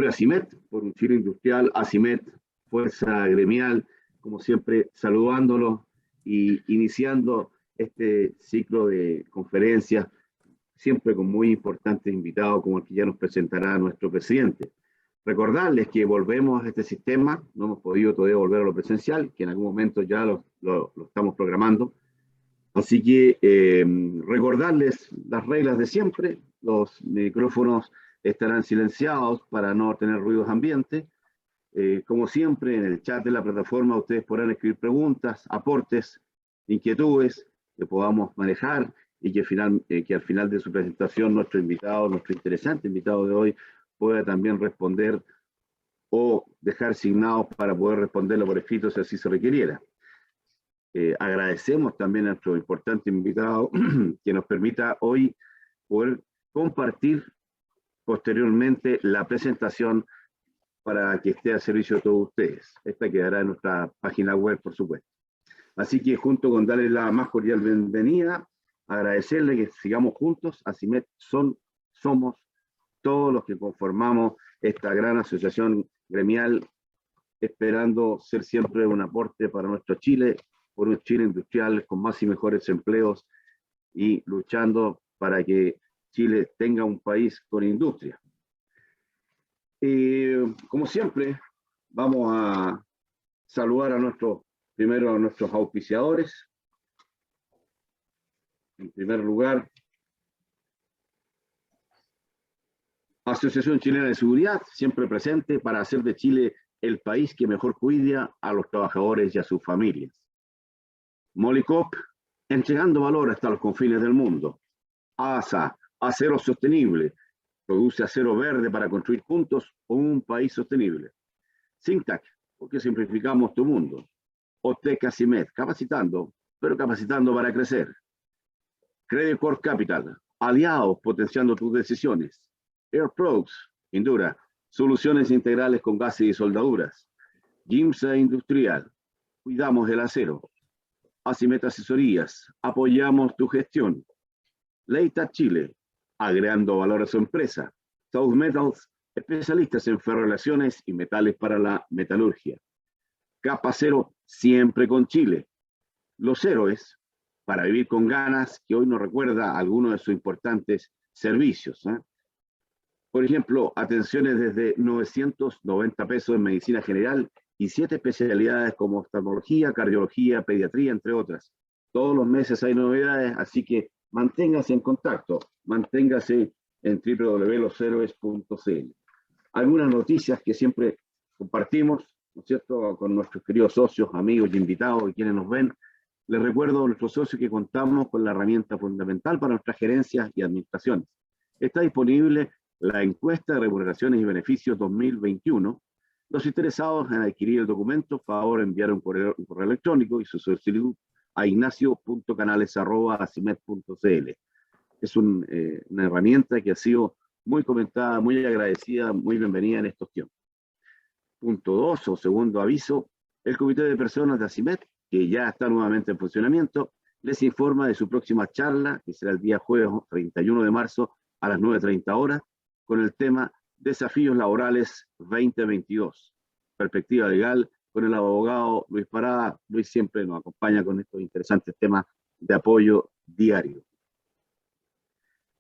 ACIMET, por un Chile industrial, ACIMET, fuerza gremial, como siempre, saludándolos y iniciando este ciclo de conferencias, siempre con muy importantes invitados, como el que ya nos presentará nuestro presidente. Recordarles que volvemos a este sistema, no hemos podido todavía volver a lo presencial, que en algún momento ya lo estamos programando. Así que recordarles las reglas de siempre, los micrófonos estarán silenciados para no tener ruidos ambientes. Como siempre, en el chat de la plataforma ustedes podrán escribir preguntas, aportes, inquietudes que podamos manejar y que al final de su presentación nuestro interesante invitado de hoy, pueda también responder o dejar signados para poder responderlo por escrito si así se requiriera. Agradecemos también a nuestro importante invitado que nos permita hoy poder compartir posteriormente la presentación para que esté al servicio de todos ustedes. Esta quedará en nuestra página web, por supuesto. Así que junto con darles la más cordial bienvenida, agradecerle que sigamos juntos. ACIMET somos todos los que conformamos esta gran asociación gremial, esperando ser siempre un aporte para nuestro Chile, por un Chile industrial con más y mejores empleos y luchando para que Chile tenga un país con industria. Como siempre, vamos a saludar primero a nuestros auspiciadores. En primer lugar, Asociación Chilena de Seguridad, siempre presente para hacer de Chile el país que mejor cuida a los trabajadores y a sus familias. Molycop, entregando valor hasta los confines del mundo. ASA, acero sostenible, produce acero verde para construir juntos un país sostenible. Syntac, porque simplificamos tu mundo. OTEC ACIMET, capacitando, pero capacitando para crecer. Credit Corp Capital, aliados potenciando tus decisiones. Air Products, Indura, soluciones integrales con gases y soldaduras. GIMSA Industrial, cuidamos el acero. ACIMET Asesorías, apoyamos tu gestión. Leitat Chile, agregando valor a su empresa. South Metals, especialistas en ferrolaciones y metales para la metalurgia. Capa Cero, siempre con Chile. Los héroes, para vivir con ganas, que hoy nos recuerda algunos de sus importantes servicios. Por ejemplo, atenciones desde 990 pesos en medicina general y 7 especialidades como oftalmología, cardiología, pediatría, entre otras. Todos los meses hay novedades, así que manténgase en contacto, manténgase en www.losheroes.cl. Algunas noticias que siempre compartimos, ¿no es cierto?, con nuestros queridos socios, amigos y invitados y quienes nos ven. Les recuerdo a nuestros socios que contamos con la herramienta fundamental para nuestras gerencias y administraciones. Está disponible la encuesta de remuneraciones y beneficios 2021. Los interesados en adquirir el documento, favor enviar un correo electrónico y su solicitud a ignacio.canales@acimet.cl. Es una herramienta que ha sido muy comentada, muy agradecida, muy bienvenida en estos tiempos. Punto 2, o segundo aviso, el Comité de Personas de ACIMET, que ya está nuevamente en funcionamiento, les informa de su próxima charla, que será el día jueves 31 de marzo a las 9:30 horas, con el tema Desafíos Laborales 2022, perspectiva legal, con el abogado Luis Parada. Luis siempre nos acompaña con estos interesantes temas de apoyo diario.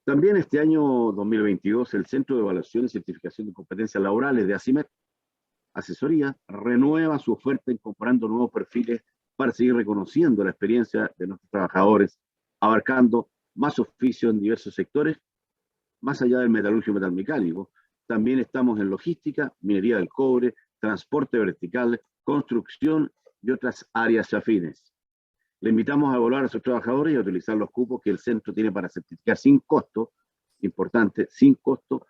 También este año 2022, el Centro de Evaluación y Certificación de Competencias Laborales de ACIMET, Asesoría, renueva su oferta incorporando nuevos perfiles para seguir reconociendo la experiencia de nuestros trabajadores, abarcando más oficios en diversos sectores, más allá del metalurgia y metalmecánico. También estamos en logística, minería del cobre, transporte vertical, construcción y otras áreas afines. Le invitamos a evaluar a sus trabajadores y a utilizar los cupos que el centro tiene para certificar sin costo, importante, sin costo,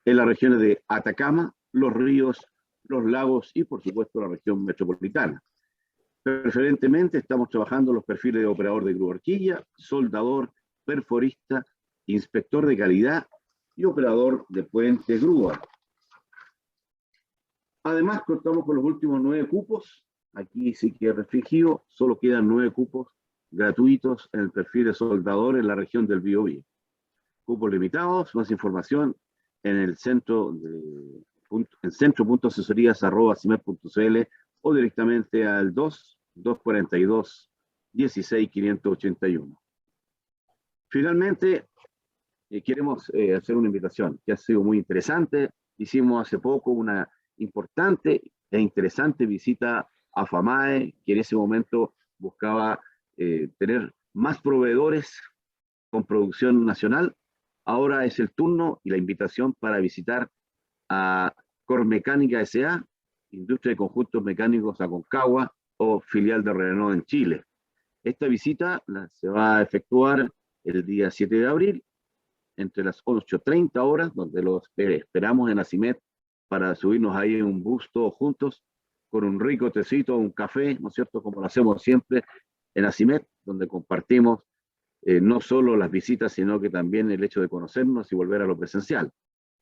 en las regiones de Atacama, Los Ríos, Los Lagos y, por supuesto, la región metropolitana. Preferentemente estamos trabajando los perfiles de operador de grúa horquilla, soldador, perforista, inspector de calidad y operador de puente grúa. Además, contamos con los últimos 9 cupos. Aquí sí que restringido, solo quedan 9 cupos gratuitos en el perfil de soldador en la región del Biobío. Cupos limitados, más información en el centro de en centro.asesorías@cimet.cl o directamente al 242-16-581. Finalmente, queremos hacer una invitación que ha sido muy interesante. Hicimos hace poco una importante e interesante visita a FAMAE, que en ese momento buscaba tener más proveedores con producción nacional. Ahora es el turno y la invitación para visitar a Cormecánica S.A., Industria de Conjuntos Mecánicos Aconcagua o filial de Renault en Chile. Esta visita se va a efectuar el día 7 de abril entre las 8:30 horas, donde los esperamos en Acimet para subirnos ahí en un bus todos juntos con un rico tecito, un café, ¿no es cierto?, como lo hacemos siempre en Acimet, donde compartimos no solo las visitas, sino que también el hecho de conocernos y volver a lo presencial.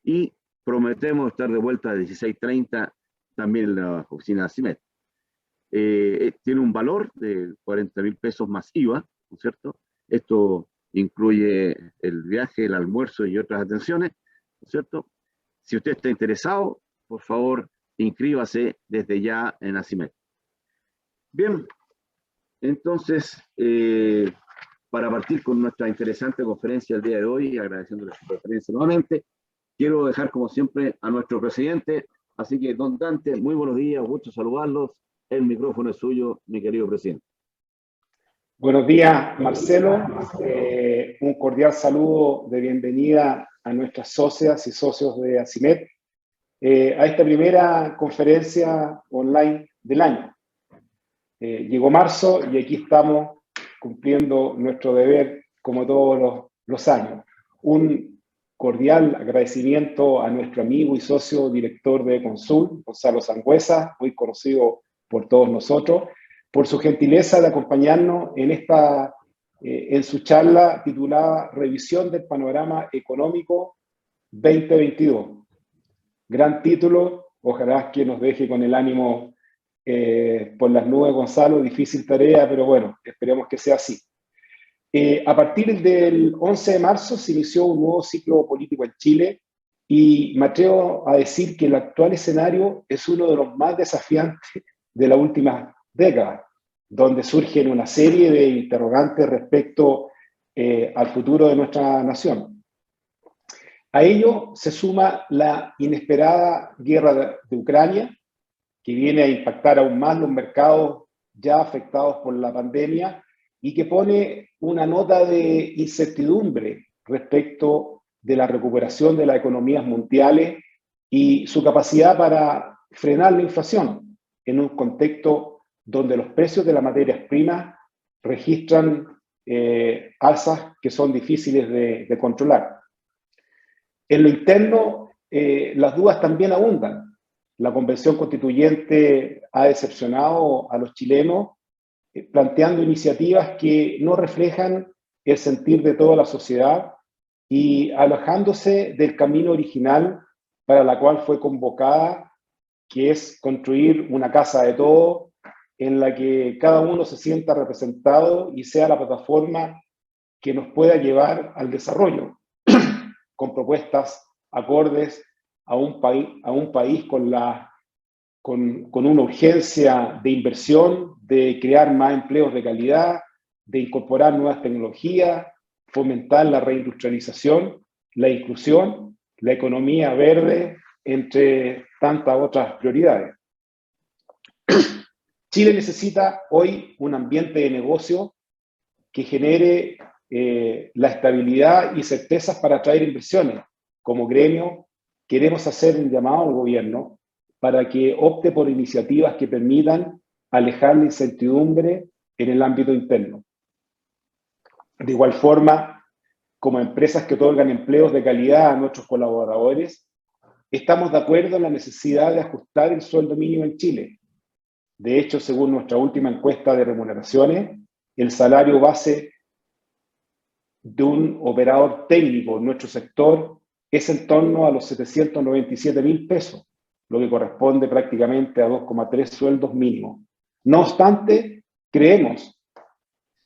Y prometemos estar de vuelta a 16:30 también en la oficina de Acimet. Tiene un valor de 40.000 pesos más IVA, ¿no es cierto? Esto incluye el viaje, el almuerzo y otras atenciones, ¿no es cierto? Si usted está interesado, por favor, inscríbase desde ya en Acimet. Bien, entonces, para partir con nuestra interesante conferencia el día de hoy, agradeciéndole su preferencia nuevamente, quiero dejar como siempre a nuestro presidente, así que don Dante, muy buenos días, gusto saludarlos, el micrófono es suyo, mi querido presidente. Buenos días, Marcelo. Un cordial saludo de bienvenida a nuestras socias y socios de Acimet a esta primera conferencia online del año. Llegó marzo y aquí estamos cumpliendo nuestro deber como todos los años. Un cordial agradecimiento a nuestro amigo y socio director de Consul, Gonzalo Sangüesa, muy conocido por todos nosotros, por su gentileza de acompañarnos en su charla titulada Revisión del Panorama Económico 2022. Gran título, ojalá que nos deje con el ánimo por las nubes, Gonzalo, difícil tarea, pero bueno, esperemos que sea así. A partir del 11 de marzo se inició un nuevo ciclo político en Chile y me atrevo a decir que el actual escenario es uno de los más desafiantes de la última década, donde surgen una serie de interrogantes respecto al futuro de nuestra nación. A ello se suma la inesperada guerra de Ucrania, que viene a impactar aún más los mercados ya afectados por la pandemia y que pone una nota de incertidumbre respecto de la recuperación de las economías mundiales y su capacidad para frenar la inflación en un contexto donde los precios de las materias primas registran alzas que son difíciles de controlar. En lo interno, las dudas también abundan. La Convención Constituyente ha decepcionado a los chilenos planteando iniciativas que no reflejan el sentir de toda la sociedad y alejándose del camino original para la cual fue convocada, que es construir una casa de todos en la que cada uno se sienta representado y sea la plataforma que nos pueda llevar al desarrollo, con propuestas acordes a un país con una urgencia de inversión, de crear más empleos de calidad, de incorporar nuevas tecnologías, fomentar la reindustrialización, la inclusión, la economía verde, entre tantas otras prioridades. Chile necesita hoy un ambiente de negocio que genere la estabilidad y certezas para atraer inversiones. Como gremio, queremos hacer un llamado al gobierno para que opte por iniciativas que permitan alejar la incertidumbre en el ámbito interno. De igual forma, como empresas que otorgan empleos de calidad a nuestros colaboradores, estamos de acuerdo en la necesidad de ajustar el sueldo mínimo en Chile. De hecho, según nuestra última encuesta de remuneraciones, el salario base de un operador técnico en nuestro sector es en torno a los 797.000 pesos, lo que corresponde prácticamente a 2,3 sueldos mínimos. No obstante, creemos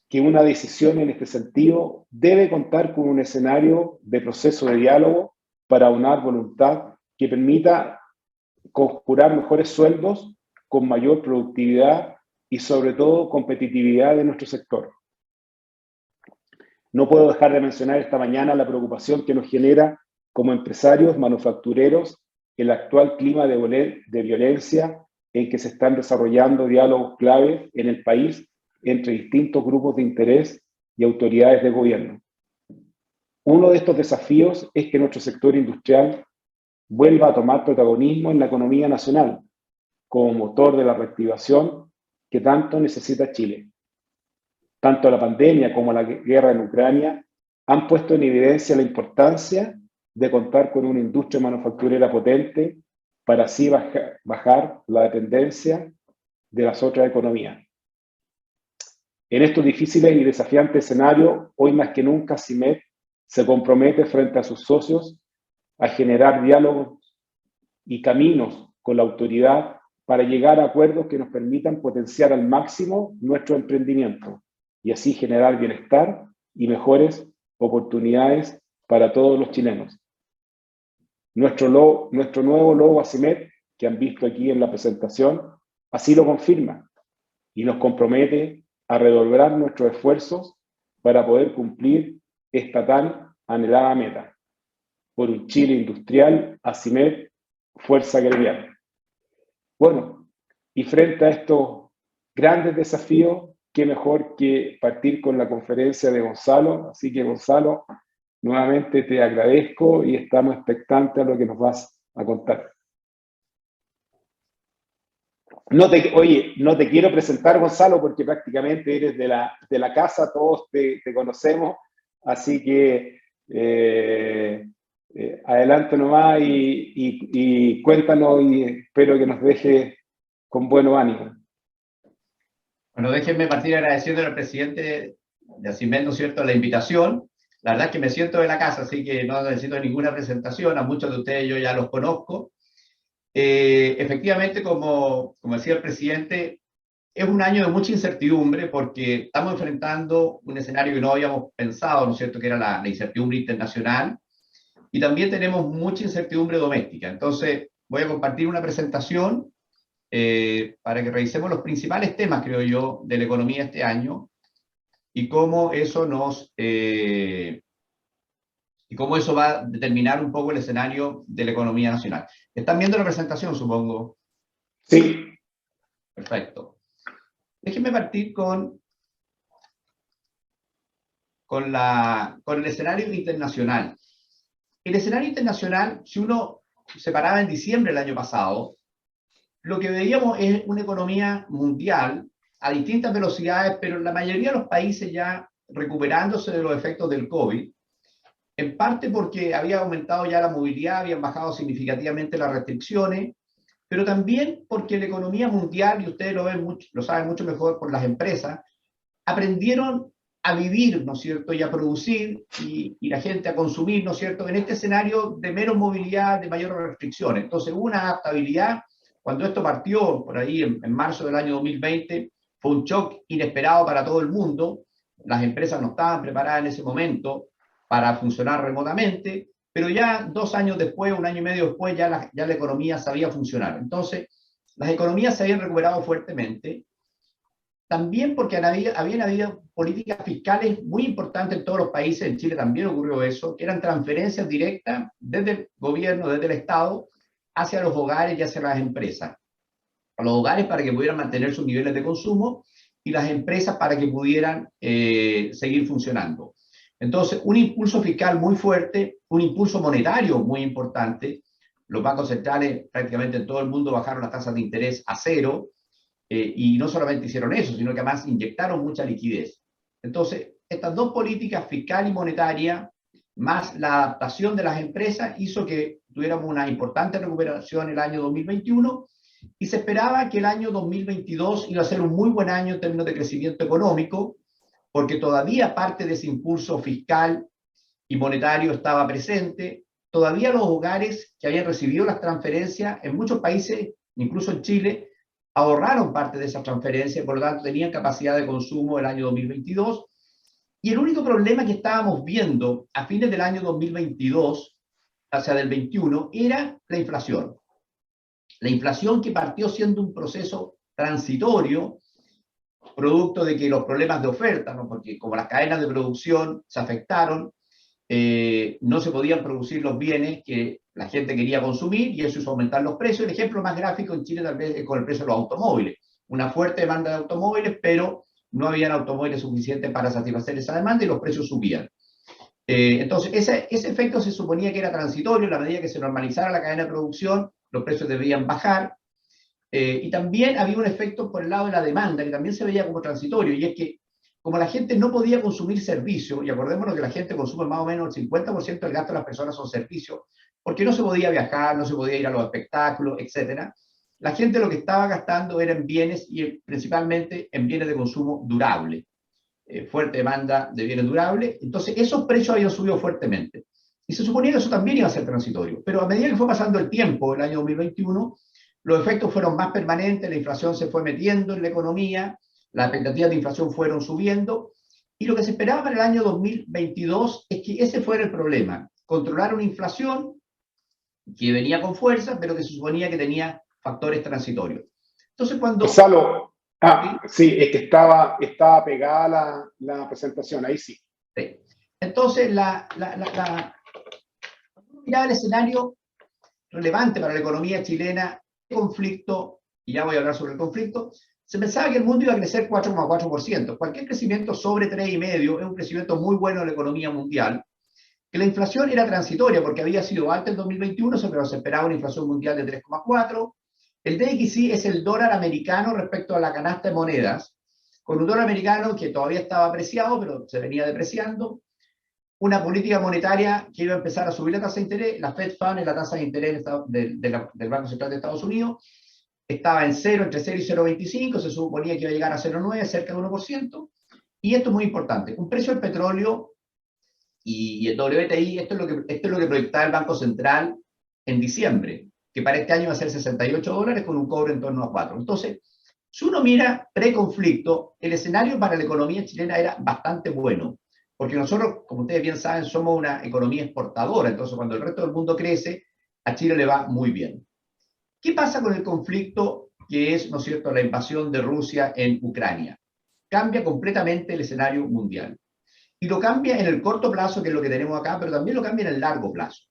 que una decisión en este sentido debe contar con un escenario de proceso de diálogo para aunar voluntad que permita conjurar mejores sueldos con mayor productividad y sobre todo competitividad de nuestro sector. No puedo dejar de mencionar esta mañana la preocupación que nos genera como empresarios manufactureros el actual clima de violencia en que se están desarrollando diálogos claves en el país entre distintos grupos de interés y autoridades de gobierno. Uno de estos desafíos es que nuestro sector industrial vuelva a tomar protagonismo en la economía nacional como motor de la reactivación que tanto necesita Chile. Tanto la pandemia como la guerra en Ucrania han puesto en evidencia la importancia de contar con una industria manufacturera potente para así bajar la dependencia de las otras economías. En estos difíciles y desafiantes escenarios, hoy más que nunca CIMED se compromete frente a sus socios a generar diálogos y caminos con la autoridad para llegar a acuerdos que nos permitan potenciar al máximo nuestro emprendimiento y así generar bienestar y mejores oportunidades para todos los chilenos. Nuestro nuevo logo ACIMED, que han visto aquí en la presentación, así lo confirma y nos compromete a redoblar nuestros esfuerzos para poder cumplir esta tan anhelada meta. Por un Chile industrial, ACIMED, fuerza gremial. Bueno, y frente a estos grandes desafíos, qué mejor que partir con la conferencia de Gonzalo. Así que, Gonzalo, nuevamente te agradezco y estamos expectantes a lo que nos vas a contar. Oye, no te quiero presentar, Gonzalo, porque prácticamente eres de la casa, todos te conocemos, así que adelante nomás y cuéntanos y espero que nos deje con buen ánimo. Bueno, déjenme partir agradeciéndole al presidente de ACIMED, ¿no es cierto?, la invitación. La verdad es que me siento de la casa, así que no necesito ninguna presentación. A muchos de ustedes yo ya los conozco. Efectivamente, como decía el presidente, es un año de mucha incertidumbre porque estamos enfrentando un escenario que no habíamos pensado, ¿no es cierto?, que era la incertidumbre internacional, y también tenemos mucha incertidumbre doméstica. Entonces, voy a compartir una presentación para que revisemos los principales temas, creo yo, de la economía este año y cómo eso va a determinar un poco el escenario de la economía nacional. ¿Están viendo la presentación, supongo? Sí. Perfecto. Déjenme partir con el escenario internacional. El escenario internacional, si uno se paraba en diciembre del año pasado, lo que veíamos es una economía mundial a distintas velocidades, pero en la mayoría de los países ya recuperándose de los efectos del COVID, en parte porque había aumentado ya la movilidad, habían bajado significativamente las restricciones, pero también porque la economía mundial, y ustedes lo saben mucho mejor por las empresas, aprendieron a vivir, ¿no es cierto?, y a producir, y la gente a consumir, ¿no es cierto?, en este escenario de menos movilidad, de mayores restricciones. Entonces hubo una adaptabilidad. Cuando esto partió por ahí en marzo del año 2020, fue un shock inesperado para todo el mundo. Las empresas no estaban preparadas en ese momento para funcionar remotamente, pero ya 2 años después, 1 año y medio después, ya la economía sabía funcionar. Entonces, las economías se habían recuperado fuertemente, también porque habían habido políticas fiscales muy importantes en todos los países. En Chile también ocurrió eso, que eran transferencias directas desde el gobierno, desde el Estado, hacia los hogares y hacia las empresas. A los hogares para que pudieran mantener sus niveles de consumo y las empresas para que pudieran seguir funcionando. Entonces, un impulso fiscal muy fuerte, un impulso monetario muy importante. Los bancos centrales prácticamente en todo el mundo bajaron las tasas de interés a 0, y no solamente hicieron eso, sino que además inyectaron mucha liquidez. Entonces, estas dos políticas, fiscal y monetaria, más la adaptación de las empresas, hizo que tuviéramos una importante recuperación el año 2021 y se esperaba que el año 2022 iba a ser un muy buen año en términos de crecimiento económico, porque todavía parte de ese impulso fiscal y monetario estaba presente. Todavía los hogares que habían recibido las transferencias en muchos países, incluso en Chile, ahorraron parte de esas transferencias, por lo tanto tenían capacidad de consumo el año 2022. Y el único problema que estábamos viendo a fines del año 2022, o sea, del 21, era la inflación. La inflación, que partió siendo un proceso transitorio, producto de que los problemas de oferta, ¿no? Porque como las cadenas de producción se afectaron, no se podían producir los bienes que la gente quería consumir, y eso hizo aumentar los precios. El ejemplo más gráfico en Chile tal vez es con el precio de los automóviles. Una fuerte demanda de automóviles, pero no habían automóviles suficientes para satisfacer esa demanda y los precios subían. Entonces, ese efecto se suponía que era transitorio. En la medida que se normalizara la cadena de producción, los precios debían bajar. Y también había un efecto por el lado de la demanda, que también se veía como transitorio, y es que como la gente no podía consumir servicios, y acordémonos que la gente consume más o menos el 50% del gasto de las personas son servicios, porque no se podía viajar, no se podía ir a los espectáculos, etc. La gente lo que estaba gastando era en bienes, y principalmente en bienes de consumo durable. Fuerte demanda de bienes durables. Entonces esos precios habían subido fuertemente. Y se suponía que eso también iba a ser transitorio. Pero a medida que fue pasando el tiempo, el año 2021, los efectos fueron más permanentes, la inflación se fue metiendo en la economía, las expectativas de inflación fueron subiendo, y lo que se esperaba para el año 2022 es que ese fuera el problema: controlar una inflación que venía con fuerza, pero que se suponía que tenía factores transitorios. Entonces cuando... Gonzalo, sí, es que estaba pegada la presentación, ahí sí. Sí. Entonces, miraba el escenario relevante para la economía chilena, el conflicto, y ya voy a hablar sobre el conflicto. Se pensaba que el mundo iba a crecer 4,4%. Cualquier crecimiento sobre 3,5% es un crecimiento muy bueno en la economía mundial. Que la inflación era transitoria porque había sido alta en 2021, pero se esperaba una inflación mundial de 3,4%. El DXY es el dólar americano respecto a la canasta de monedas, con un dólar americano que todavía estaba apreciado, pero se venía depreciando. Una política monetaria que iba a empezar a subir la tasa de interés. La Fed Fund, la tasa de interés del Banco Central de Estados Unidos, estaba en 0, entre 0 y 0,25, se suponía que iba a llegar a 0,9, cerca de 1%. Y esto es muy importante: un precio del petróleo y el WTI, esto es lo que proyectaba el Banco Central en diciembre, que para este año va a ser $68 con un cobre en torno a 4. Entonces, si uno mira pre-conflicto, el escenario para la economía chilena era bastante bueno, porque nosotros, como ustedes bien saben, somos una economía exportadora. Entonces cuando el resto del mundo crece, a Chile le va muy bien. ¿Qué pasa con el conflicto que es, ¿no es cierto?, la invasión de Rusia en Ucrania? Cambia completamente el escenario mundial. Y lo cambia en el corto plazo, que es lo que tenemos acá, pero también lo cambia en el largo plazo.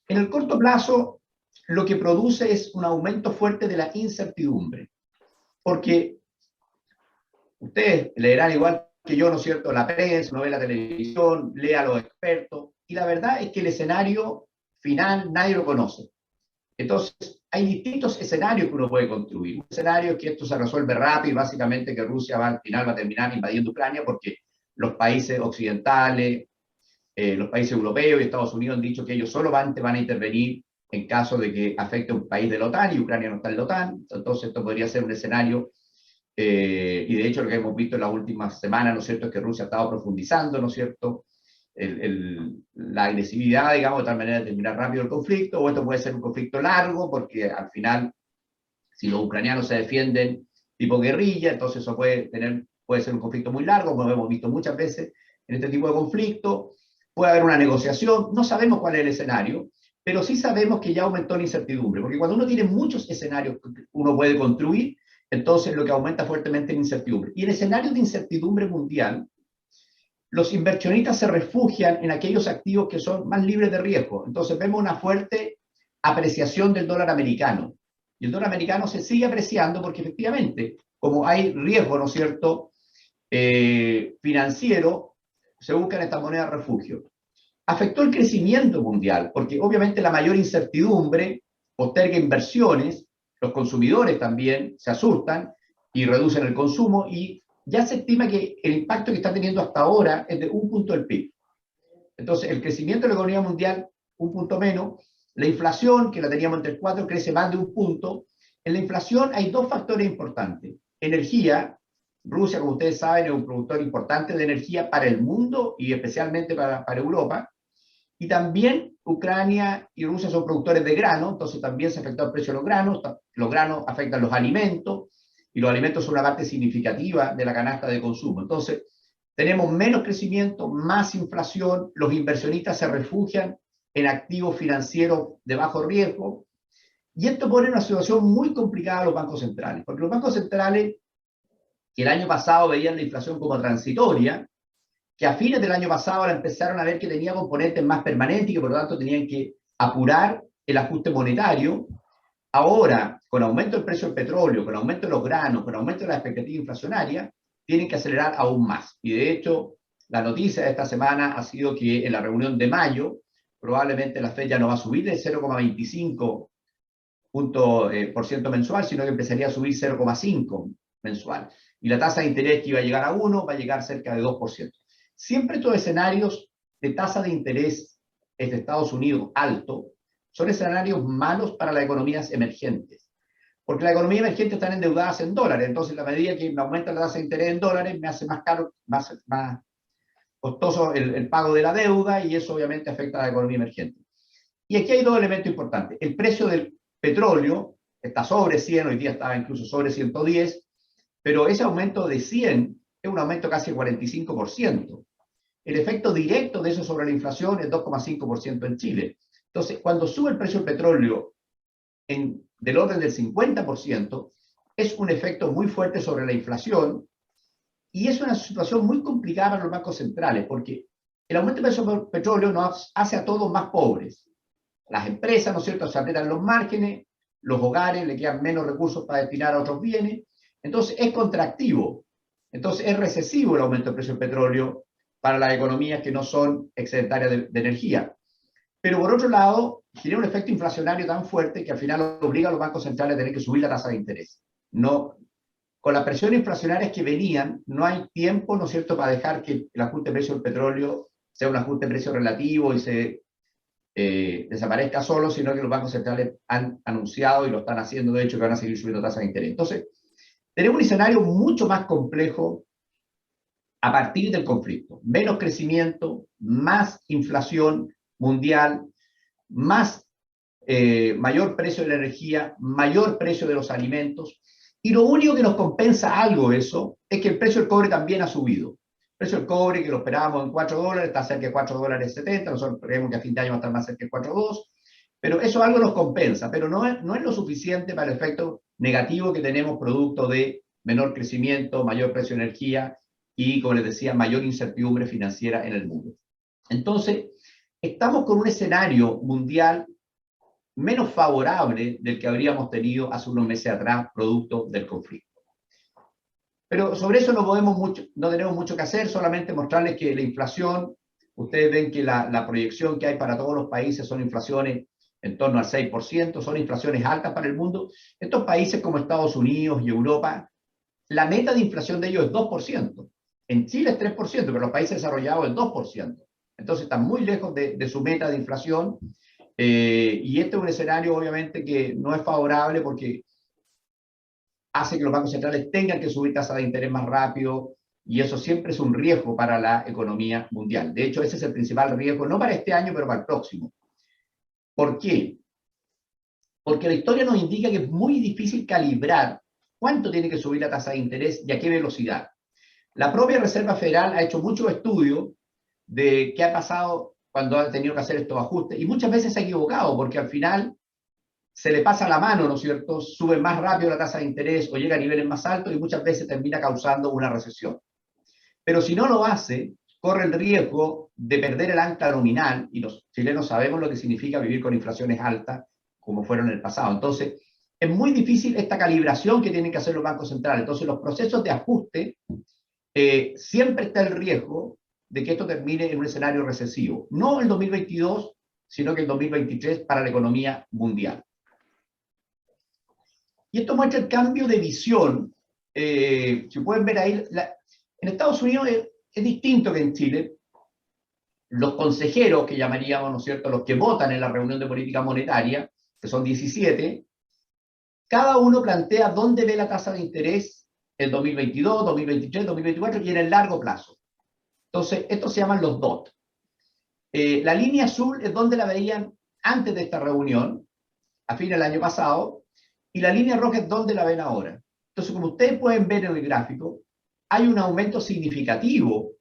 En el corto plazo, lo que produce es un aumento fuerte de la incertidumbre, porque ustedes leerán igual que yo, ¿no es cierto?, la prensa, no ve la televisión, lee a los expertos, y la verdad es que el escenario final nadie lo conoce. Entonces, hay distintos escenarios que uno puede construir. Un escenario es que esto se resuelve rápido, y básicamente que Rusia al final va a terminar invadiendo Ucrania, porque los países occidentales, los países europeos y Estados Unidos han dicho que ellos solo van a intervenir en caso de que afecte a un país de la OTAN, y Ucrania no está en la OTAN. Entonces esto podría ser un escenario, y de hecho lo que hemos visto en las últimas semanas, ¿no es cierto?, es que Rusia ha estado profundizando, ¿no es cierto?, la agresividad, digamos, de tal manera de terminar rápido el conflicto. O esto puede ser un conflicto largo, porque al final, si los ucranianos se defienden tipo guerrilla, entonces eso puede ser un conflicto muy largo, como hemos visto muchas veces en este tipo de conflicto. Puede haber una negociación, no sabemos cuál es el escenario, pero sí sabemos que ya aumentó la incertidumbre, porque cuando uno tiene muchos escenarios que uno puede construir, entonces lo que aumenta fuertemente es la incertidumbre. Y en escenarios de incertidumbre mundial, los inversionistas se refugian en aquellos activos que son más libres de riesgo. Entonces vemos una fuerte apreciación del dólar americano. Y el dólar americano se sigue apreciando porque efectivamente, como hay riesgo, ¿no es cierto?, financiero, se buscan estas monedas refugio. Afectó el crecimiento mundial, porque obviamente la mayor incertidumbre posterga inversiones, los consumidores también se asustan y reducen el consumo, y ya se estima que el impacto que está teniendo hasta ahora es de 1 punto del PIB. Entonces, el crecimiento de la economía mundial, 1 punto menos. La inflación, que la teníamos entre 4, crece más de 1 punto. En la inflación hay 2 factores importantes. Energía. Rusia, como ustedes saben, es un productor importante de energía para el mundo y especialmente para Europa. Y también Ucrania y Rusia son productores de grano, entonces también se afectó el precio de los granos. Los granos afectan los alimentos, y los alimentos son una parte significativa de la canasta de consumo. Entonces, tenemos menos crecimiento, más inflación, los inversionistas se refugian en activos financieros de bajo riesgo, Y esto pone en una situación muy complicada a los bancos centrales, porque los bancos centrales, que el año pasado veían la inflación como transitoria, que a fines del año pasado la empezaron a ver que tenía componentes más permanentes y que por lo tanto tenían que apurar el ajuste monetario. Ahora, con aumento del precio del petróleo, con aumento de los granos, con aumento de la expectativa inflacionaria, tienen que acelerar aún más. Y de hecho, la noticia de esta semana ha sido que en la reunión de mayo, probablemente la Fed ya no va a subir de 0,25 por ciento mensual, sino que empezaría a subir 0,5 mensual. Y la tasa de interés que iba a llegar a 1 va a llegar cerca de 2%. Siempre estos escenarios de tasa de interés de Estados Unidos alto son escenarios malos para las economías emergentes. Porque las economías emergentes están endeudadas en dólares, entonces a medida que me aumenta la tasa de interés en dólares, me hace más caro, más costoso el pago de la deuda y eso obviamente afecta a la economía emergente. Y aquí hay dos elementos importantes. El precio del petróleo está sobre 100, hoy día estaba incluso sobre 110, pero ese aumento de 100 es un aumento casi del 45%. El efecto directo de eso sobre la inflación es 2,5% en Chile. Entonces, cuando sube el precio del petróleo del orden del 50%, es un efecto muy fuerte sobre la inflación y es una situación muy complicada para los bancos centrales, porque el aumento del precio del petróleo nos hace a todos más pobres. Las empresas, ¿no es cierto?, se aprietan los márgenes, los hogares le quedan menos recursos para destinar a otros bienes, entonces es contractivo, entonces es recesivo el aumento del precio del petróleo para las economías que no son excedentarias de energía. Pero por otro lado, genera un efecto inflacionario tan fuerte que al final obliga a los bancos centrales a tener que subir la tasa de interés. No, con las presiones inflacionarias que venían, no hay tiempo, ¿no es cierto?, para dejar que el ajuste de precio del petróleo sea un ajuste de precio relativo y se desaparezca solo, sino que los bancos centrales han anunciado y lo están haciendo, de hecho, que van a seguir subiendo tasas de interés. Entonces, tenemos un escenario mucho más complejo a partir del conflicto. Menos crecimiento, más inflación mundial, mayor precio de la energía, mayor precio de los alimentos. Y lo único que nos compensa algo eso es que el precio del cobre también ha subido. El precio del cobre, que lo esperábamos en $4, está cerca de $4.70, nosotros creemos que a fin de año va a estar más cerca de 4.2, pero eso algo nos compensa, pero no es lo suficiente para el efecto negativo que tenemos producto de menor crecimiento, mayor precio de energía y, como les decía, mayor incertidumbre financiera en el mundo. Entonces, estamos con un escenario mundial menos favorable del que habríamos tenido hace unos meses atrás, producto del conflicto. Pero sobre eso no tenemos mucho que hacer, solamente mostrarles que la inflación, ustedes ven que la proyección que hay para todos los países son inflaciones en torno al 6%, son inflaciones altas para el mundo. Estos países como Estados Unidos y Europa, la meta de inflación de ellos es 2%. En Chile es 3%, pero los países desarrollados es 2%. Entonces están muy lejos de su meta de inflación. Y este es un escenario obviamente que no es favorable porque hace que los bancos centrales tengan que subir tasas de interés más rápido y eso siempre es un riesgo para la economía mundial. De hecho, ese es el principal riesgo, no para este año, pero para el próximo. ¿Por qué? Porque la historia nos indica que es muy difícil calibrar cuánto tiene que subir la tasa de interés y a qué velocidad. La propia Reserva Federal ha hecho muchos estudios de qué ha pasado cuando ha tenido que hacer estos ajustes y muchas veces se ha equivocado porque al final se le pasa la mano, ¿no es cierto? Sube más rápido la tasa de interés o llega a niveles más altos y muchas veces termina causando una recesión. Pero si no lo hace, corre el riesgo de perder el ancla nominal y los chilenos sabemos lo que significa vivir con inflaciones altas como fueron en el pasado. Entonces, es muy difícil esta calibración que tienen que hacer los bancos centrales. Entonces, los procesos de ajuste siempre está el riesgo de que esto termine en un escenario recesivo. No el 2022, sino que el 2023 para la economía mundial. Y esto muestra el cambio de visión. Si pueden ver ahí, en Estados Unidos es distinto que en Chile. Los consejeros, que llamaríamos, ¿no es cierto?, los que votan en la reunión de política monetaria, que son 17, cada uno plantea dónde ve la tasa de interés en 2022, 2023, 2024 y en el largo plazo. Entonces, estos se llaman los DOT. La línea azul es donde la veían antes de esta reunión, a fin del año pasado, y la línea roja es donde la ven ahora. Entonces, como ustedes pueden ver en el gráfico, hay un aumento significativo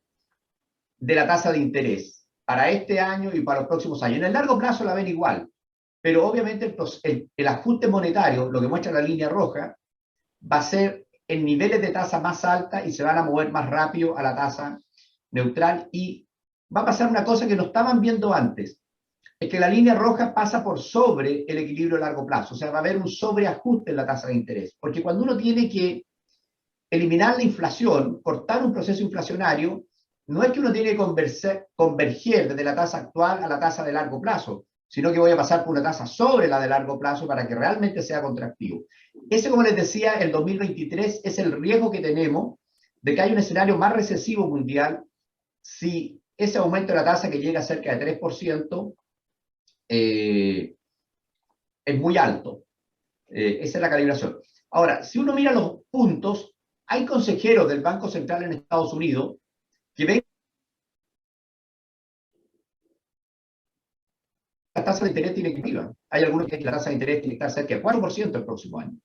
de la tasa de interés para este año y para los próximos años. En el largo plazo la ven igual, pero obviamente el ajuste monetario, lo que muestra la línea roja, va a ser en niveles de tasa más alta y se van a mover más rápido a la tasa neutral, y va a pasar una cosa que no estaban viendo antes, es que la línea roja pasa por sobre el equilibrio a largo plazo, o sea, va a haber un sobreajuste en la tasa de interés, porque cuando uno tiene que eliminar la inflación, cortar un proceso inflacionario, no es que uno tiene que converger desde la tasa actual a la tasa de largo plazo, sino que voy a pasar por una tasa sobre la de largo plazo para que realmente sea contractivo. Ese, como les decía, el 2023 es el riesgo que tenemos de que haya un escenario más recesivo mundial si ese aumento de la tasa que llega a cerca de 3% es muy alto. Esa es la calibración. Ahora, si uno mira los puntos, hay consejeros del Banco Central en Estados Unidos que ven la tasa de interés tiene que ir. Hay algunos que la tasa de interés tiene que estar cerca del 4% el próximo año.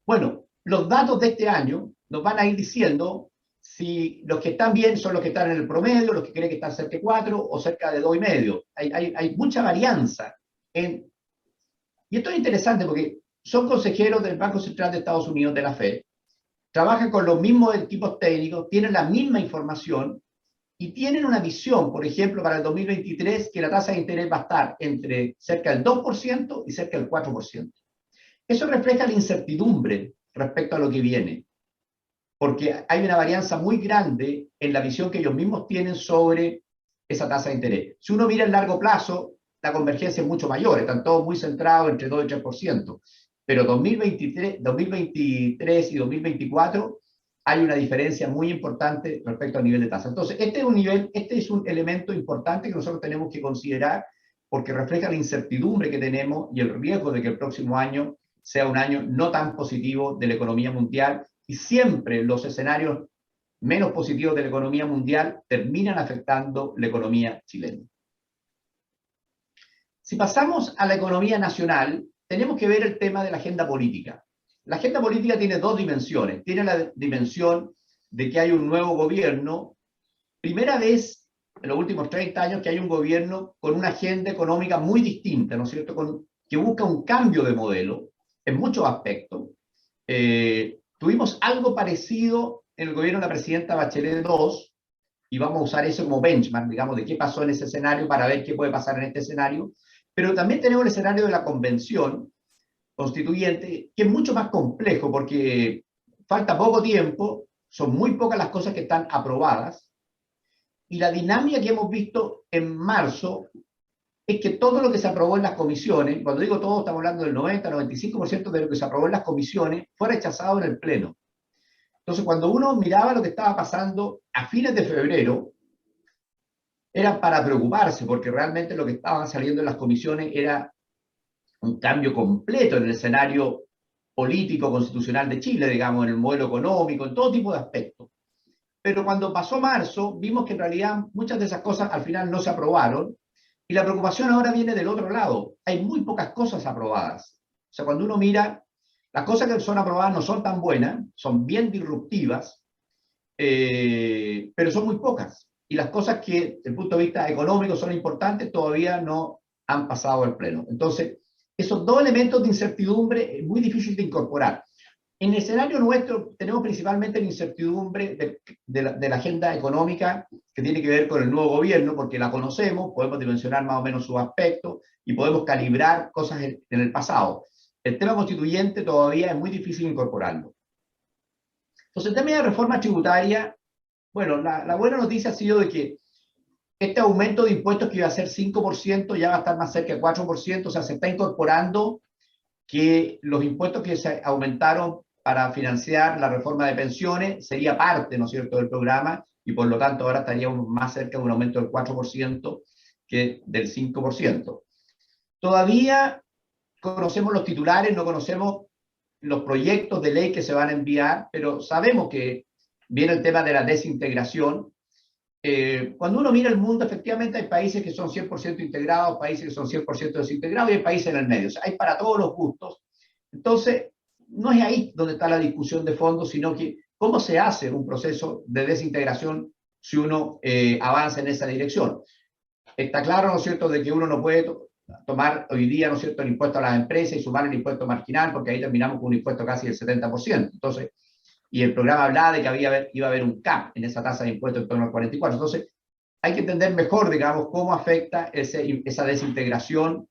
Bueno, los datos de este año nos van a ir diciendo si los que están bien son los que están en el promedio, los que creen que están cerca de 4 o cerca de 2,5. Hay mucha varianza. Y esto es interesante porque son consejeros del Banco Central de Estados Unidos, de la Fed, trabajan con los mismos equipos técnicos, tienen la misma información y tienen una visión, por ejemplo, para el 2023, que la tasa de interés va a estar entre cerca del 2% y cerca del 4%. Eso refleja la incertidumbre respecto a lo que viene, porque hay una varianza muy grande en la visión que ellos mismos tienen sobre esa tasa de interés. Si uno mira el largo plazo, la convergencia es mucho mayor, están todos muy centrados entre 2 y 3%, pero 2023 y 2024 hay una diferencia muy importante respecto al nivel de tasa. Entonces, este es un elemento importante que nosotros tenemos que considerar porque refleja la incertidumbre que tenemos y el riesgo de que el próximo año sea un año no tan positivo de la economía mundial, y siempre los escenarios menos positivos de la economía mundial terminan afectando la economía chilena. Si pasamos a la economía nacional, tenemos que ver el tema de la agenda política. La agenda política tiene dos dimensiones. Tiene la dimensión de que hay un nuevo gobierno, primera vez en los últimos 30 años que hay un gobierno con una agenda económica muy distinta, ¿no es cierto?, que busca un cambio de modelo en muchos aspectos. Tuvimos algo parecido en el gobierno de la presidenta Bachelet II, y vamos a usar eso como benchmark, digamos, de qué pasó en ese escenario para ver qué puede pasar en este escenario. Pero también tenemos el escenario de la convención constituyente, que es mucho más complejo porque falta poco tiempo, son muy pocas las cosas que están aprobadas, y la dinámica que hemos visto en marzo es que todo lo que se aprobó en las comisiones, cuando digo todo, estamos hablando del 90-95% de lo que se aprobó en las comisiones, fue rechazado en el Pleno. Entonces, cuando uno miraba lo que estaba pasando a fines de febrero, era para preocuparse, porque realmente lo que estaba saliendo en las comisiones era un cambio completo en el escenario político constitucional de Chile, digamos, en el modelo económico, en todo tipo de aspectos. Pero cuando pasó marzo, vimos que en realidad muchas de esas cosas al final no se aprobaron, y la preocupación ahora viene del otro lado. Hay muy pocas cosas aprobadas. O sea, cuando uno mira, las cosas que son aprobadas no son tan buenas, son bien disruptivas, pero son muy pocas. Y las cosas que, desde el punto de vista económico, son importantes, todavía no han pasado al Pleno. Entonces, esos dos elementos de incertidumbre es muy difícil de incorporar. En el escenario nuestro tenemos principalmente la incertidumbre de la agenda económica que tiene que ver con el nuevo gobierno, porque la conocemos, podemos dimensionar más o menos sus aspectos y podemos calibrar cosas en el pasado. El tema constituyente todavía es muy difícil incorporarlo. Entonces, el tema de reforma tributaria, bueno, la buena noticia ha sido de que este aumento de impuestos que iba a ser 5% ya va a estar más cerca de 4%, o sea, se está incorporando que los impuestos que se aumentaron para financiar la reforma de pensiones sería parte, ¿no es cierto?, del programa, y por lo tanto ahora estaríamos más cerca de un aumento del 4% que del 5%. Todavía conocemos los titulares, no conocemos los proyectos de ley que se van a enviar, pero sabemos que viene el tema de la desintegración. Cuando uno mira el mundo, efectivamente hay países que son 100% integrados, países que son 100% desintegrados, y hay países en el medio. O sea, hay para todos los gustos. Entonces, no es ahí donde está la discusión de fondo, sino que cómo se hace un proceso de desintegración si uno avanza en esa dirección. Está claro, ¿no es cierto?, de que uno no puede tomar hoy día, ¿no es cierto?, el impuesto a las empresas y sumar el impuesto marginal, porque ahí terminamos con un impuesto casi del 70%. Entonces, y el programa hablaba de que iba a haber un cap en esa tasa de impuesto en torno al 44%. Entonces, hay que entender mejor, digamos, cómo afecta esa desintegración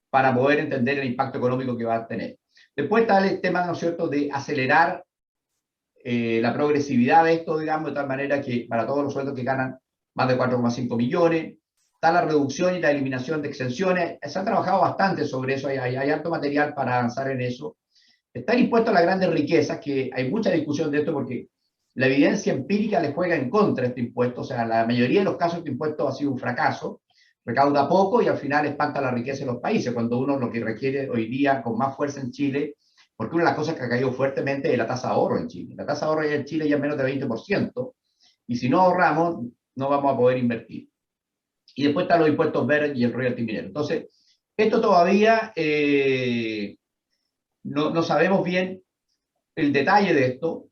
para poder entender el impacto económico que va a tener. Después está el tema, ¿no es cierto?, de acelerar la progresividad de esto, digamos, de tal manera que para todos los sueldos que ganan más de 4,5 millones, está la reducción y la eliminación de exenciones. Se ha trabajado bastante sobre eso, hay harto material para avanzar en eso. Está el impuesto a las grandes riquezas, que hay mucha discusión de esto porque la evidencia empírica le juega en contra a este impuesto. O sea, la mayoría de los casos este impuesto ha sido un fracaso, recauda poco y al final espanta la riqueza de los países, cuando uno lo que requiere hoy día con más fuerza en Chile, porque una de las cosas que ha caído fuertemente es la tasa de ahorro en Chile. La tasa de ahorro en Chile ya es menos de 20%, y si no ahorramos, no vamos a poder invertir. Y después están los impuestos verdes y el royalty minero. Entonces, esto todavía no sabemos bien el detalle de esto.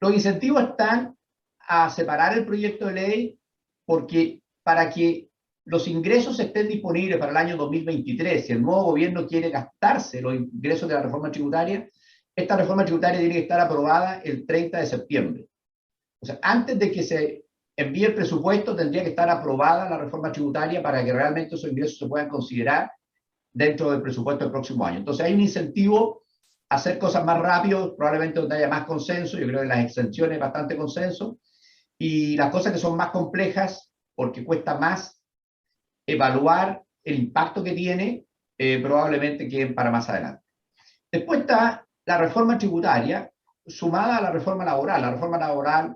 Los incentivos están a separar el proyecto de ley porque para que los ingresos estén disponibles para el año 2023, si el nuevo gobierno quiere gastarse los ingresos de la reforma tributaria, esta reforma tributaria tiene que estar aprobada el 30 de septiembre. O sea, antes de que se envíe el presupuesto, tendría que estar aprobada la reforma tributaria para que realmente esos ingresos se puedan considerar dentro del presupuesto del próximo año. Entonces hay un incentivo a hacer cosas más rápido, probablemente donde haya más consenso. Yo creo que las exenciones bastante consenso, y las cosas que son más complejas, porque cuesta más evaluar el impacto que tiene, probablemente queden para más adelante. Después está la reforma tributaria sumada a la reforma laboral. La reforma laboral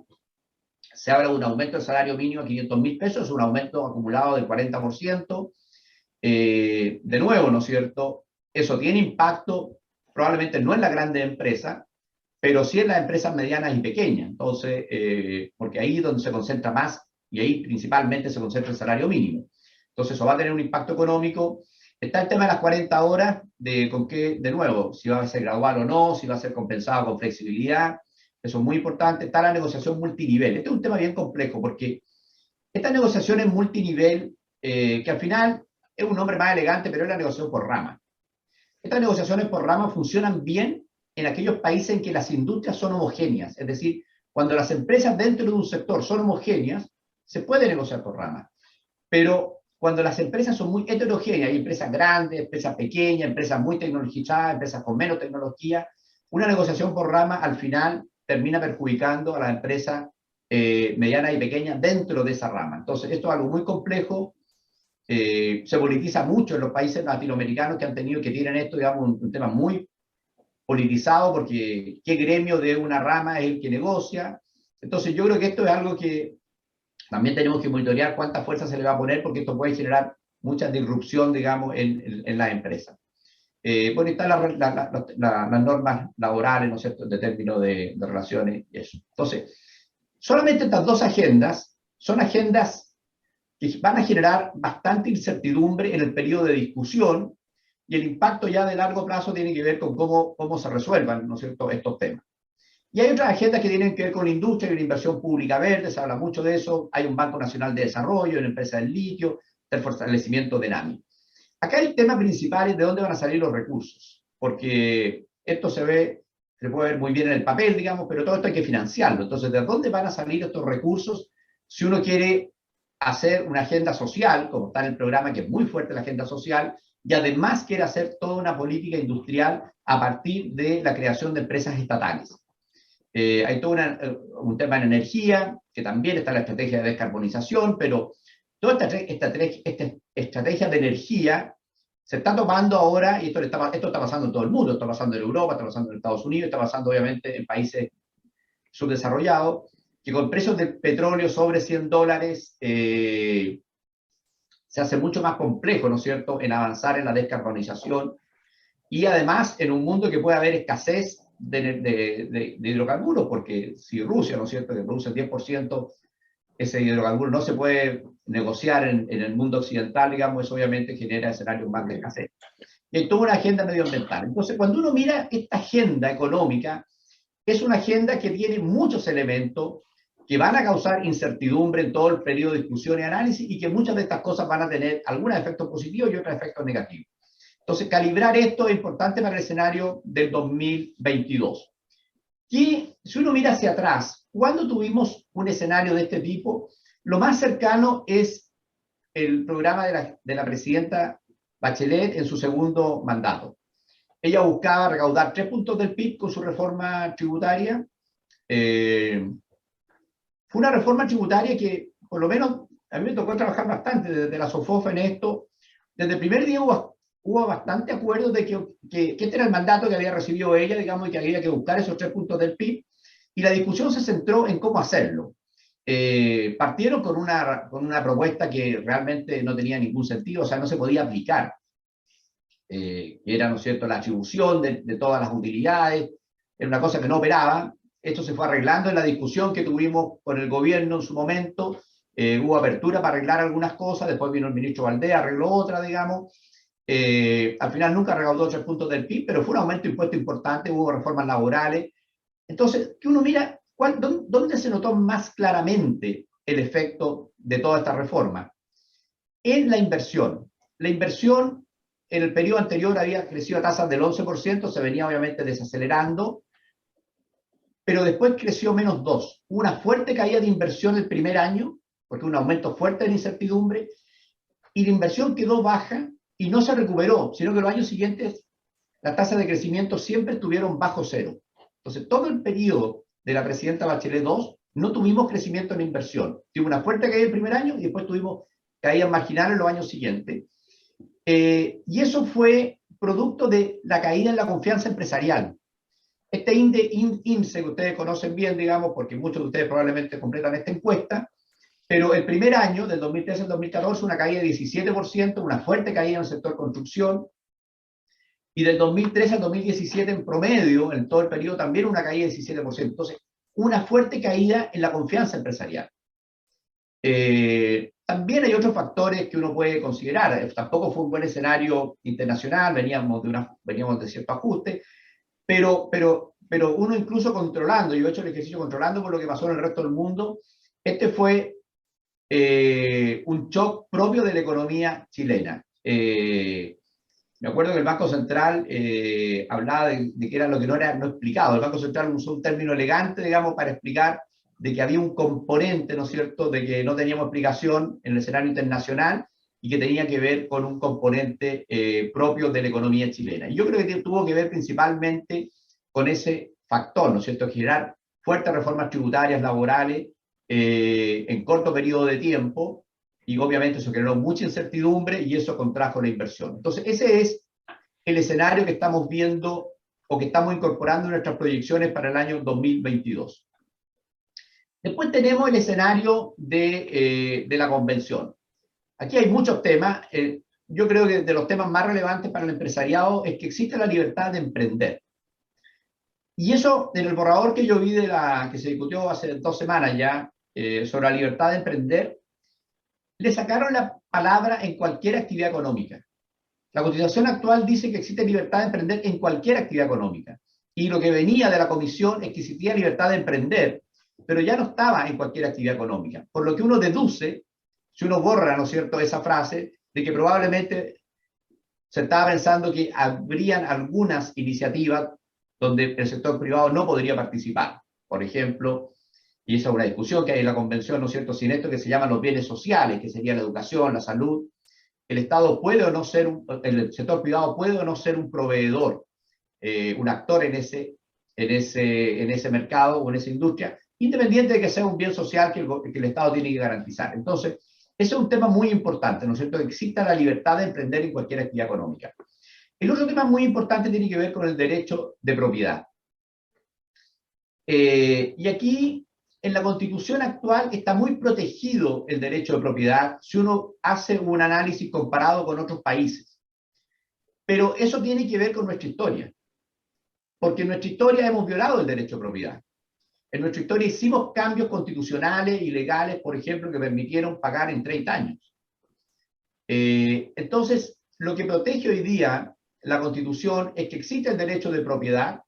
se habla de un aumento del salario mínimo a 500.000 pesos, es un aumento acumulado del 40%. De nuevo, ¿no es cierto? Eso tiene impacto, probablemente no en la grande empresa, pero sí en las empresas medianas y pequeñas. Entonces, porque ahí es donde se concentra más, y ahí principalmente se concentra el salario mínimo. Entonces, eso va a tener un impacto económico. Está el tema de las 40 horas, con qué, de nuevo, si va a ser gradual o no, si va a ser compensado con flexibilidad. Eso es muy importante. Está la negociación multinivel. Este es un tema bien complejo, porque estas negociaciones multinivel, que al final es un nombre más elegante, pero es la negociación por rama. Estas negociaciones por rama funcionan bien en aquellos países en que las industrias son homogéneas. Es decir, cuando las empresas dentro de un sector son homogéneas, se puede negociar por rama. Pero cuando las empresas son muy heterogéneas, hay empresas grandes, empresas pequeñas, empresas muy tecnologizadas, empresas con menos tecnología, una negociación por rama al final termina perjudicando a las empresas medianas y pequeñas dentro de esa rama. Entonces, esto es algo muy complejo. Se politiza mucho en los países latinoamericanos que tienen esto, digamos, un tema muy politizado, porque qué gremio de una rama es el que negocia. Entonces, yo creo que esto es algo que también tenemos que monitorear cuánta fuerza se le va a poner, porque esto puede generar mucha disrupción, digamos, en las empresas. Bueno, están las normas laborales, ¿no es cierto?, de términos de relaciones y eso. Entonces, solamente estas dos agendas son agendas que van a generar bastante incertidumbre en el periodo de discusión, y el impacto ya de largo plazo tiene que ver con cómo se resuelvan, ¿no es cierto?, estos temas. Y hay otras agendas que tienen que ver con la industria y la inversión pública verde, se habla mucho de eso. Hay un Banco Nacional de Desarrollo, una empresa del litio, el fortalecimiento de NAMI. Acá el tema principal es de dónde van a salir los recursos, porque esto se puede ver muy bien en el papel, digamos, pero todo esto hay que financiarlo. Entonces, ¿de dónde van a salir estos recursos si uno quiere hacer una agenda social, como está en el programa, que es muy fuerte la agenda social, y además quiere hacer toda una política industrial a partir de la creación de empresas estatales? Hay todo un tema en energía, que también está la estrategia de descarbonización, pero toda esta estrategia de energía se está tomando ahora, y esto está pasando en todo el mundo, está pasando en Europa, está pasando en Estados Unidos, está pasando obviamente en países subdesarrollados, que con precios del petróleo sobre $100 se hace mucho más complejo, ¿no es cierto?, en avanzar en la descarbonización, y además en un mundo que puede haber escasez de hidrocarburos, porque si Rusia, ¿no es cierto?, que produce el 10%, ese hidrocarburo no se puede negociar en el mundo occidental, digamos, eso obviamente genera escenarios más de escasez. Y hay toda una agenda medioambiental. Entonces, cuando uno mira esta agenda económica, es una agenda que tiene muchos elementos que van a causar incertidumbre en todo el periodo de discusión y análisis, y que muchas de estas cosas van a tener algunos efectos positivos y otros efectos negativos. Entonces, calibrar esto es importante para el escenario del 2022. Y si uno mira hacia atrás, ¿cuándo tuvimos un escenario de este tipo? Lo más cercano es el programa de la presidenta Bachelet en su segundo mandato. Ella buscaba recaudar 3 puntos del PIB con su reforma tributaria. Fue una reforma tributaria que, por lo menos, a mí me tocó trabajar bastante desde la SOFOF en esto. Desde el primer día hubo bastante acuerdo de que este era el mandato que había recibido ella, digamos, y que había que buscar esos 3 puntos del PIB, y la discusión se centró en cómo hacerlo. Partieron con una propuesta que realmente no tenía ningún sentido, o sea, no se podía aplicar, que era, ¿no es cierto?, la atribución de todas las utilidades, era una cosa que no operaba. Esto se fue arreglando en la discusión que tuvimos con el gobierno en su momento. Hubo apertura para arreglar algunas cosas, después vino el ministro Valdés, arregló otra, digamos. Al final nunca recaudó 3 puntos del PIB, pero fue un aumento de impuestos importante, hubo reformas laborales. Entonces, que uno mira, ¿dónde se notó más claramente el efecto de toda esta reforma? En la inversión. La inversión en el periodo anterior había crecido a tasas del 11%, se venía obviamente desacelerando, pero después creció menos 2%. Una fuerte caída de inversión el primer año, porque un aumento fuerte de incertidumbre, y la inversión quedó baja y no se recuperó, sino que los años siguientes las tasas de crecimiento siempre estuvieron bajo cero. Entonces, todo el periodo de la presidenta Bachelet II no tuvimos crecimiento en inversión. Tuvimos una fuerte caída el primer año y después tuvimos caídas marginales en los años siguientes. Y eso fue producto de la caída en la confianza empresarial. Este índice que ustedes conocen bien, digamos, porque muchos de ustedes probablemente completan esta encuesta, pero el primer año, del 2013 al 2014, una caída de 17%, una fuerte caída en el sector construcción, y del 2013 al 2017 en promedio, en todo el periodo, también una caída de 17%. Entonces, una fuerte caída en la confianza empresarial. También hay otros factores que uno puede considerar. Tampoco fue un buen escenario internacional, veníamos de cierto ajuste, pero uno incluso controlando, yo he hecho el ejercicio controlando por lo que pasó en el resto del mundo, este fue un shock propio de la economía chilena. Me acuerdo que el Banco Central hablaba de que era lo que no explicado. El Banco Central usó un término elegante, digamos, para explicar de que había un componente, ¿no es cierto?, de que no teníamos explicación en el escenario internacional y que tenía que ver con un componente propio de la economía chilena. Y yo creo que tuvo que ver principalmente con ese factor, ¿no es cierto?, generar fuertes reformas tributarias, laborales, en corto periodo de tiempo, y obviamente eso generó mucha incertidumbre y eso contrajo la inversión. Entonces, ese es el escenario que estamos viendo o que estamos incorporando en nuestras proyecciones para el año 2022. Después tenemos el escenario de la convención. Aquí hay muchos temas. Yo creo que de los temas más relevantes para el empresariado es que existe la libertad de emprender. Y eso, en el borrador que yo vi que se discutió hace 2 semanas ya, sobre la libertad de emprender, le sacaron la palabra en cualquier actividad económica. La Constitución actual dice que existe libertad de emprender en cualquier actividad económica. Y lo que venía de la Comisión es que existía libertad de emprender, pero ya no estaba en cualquier actividad económica. Por lo que uno deduce, si uno borra, ¿no es cierto?, esa frase, de que probablemente se estaba pensando que habrían algunas iniciativas donde el sector privado no podría participar. Por ejemplo, y esa es una discusión que hay en la convención, ¿no es cierto?, sin esto, que se llaman los bienes sociales, que sería la educación, la salud. El Estado puede o no ser, el sector privado puede o no ser un proveedor, un actor en ese mercado o en esa industria, independiente de que sea un bien social que el Estado tiene que garantizar. Entonces, ese es un tema muy importante, ¿no es cierto?, que exista la libertad de emprender en cualquier actividad económica. El otro tema muy importante tiene que ver con el derecho de propiedad. Y aquí, en la Constitución actual, está muy protegido el derecho de propiedad si uno hace un análisis comparado con otros países. Pero eso tiene que ver con nuestra historia. Porque en nuestra historia hemos violado el derecho de propiedad. En nuestra historia hicimos cambios constitucionales y legales, por ejemplo, que permitieron pagar en 30 años. Entonces, lo que protege hoy día la Constitución es que existe el derecho de propiedad,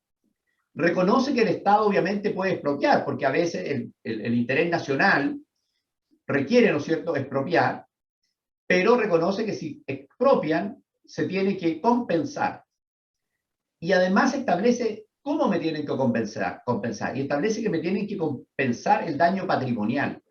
reconoce que el Estado obviamente puede expropiar, porque a veces el interés nacional requiere, ¿no es cierto?, expropiar, pero reconoce que si expropian, se tiene que compensar. Y además establece cómo me tienen que compensar, y establece que me tienen que compensar el daño patrimonial.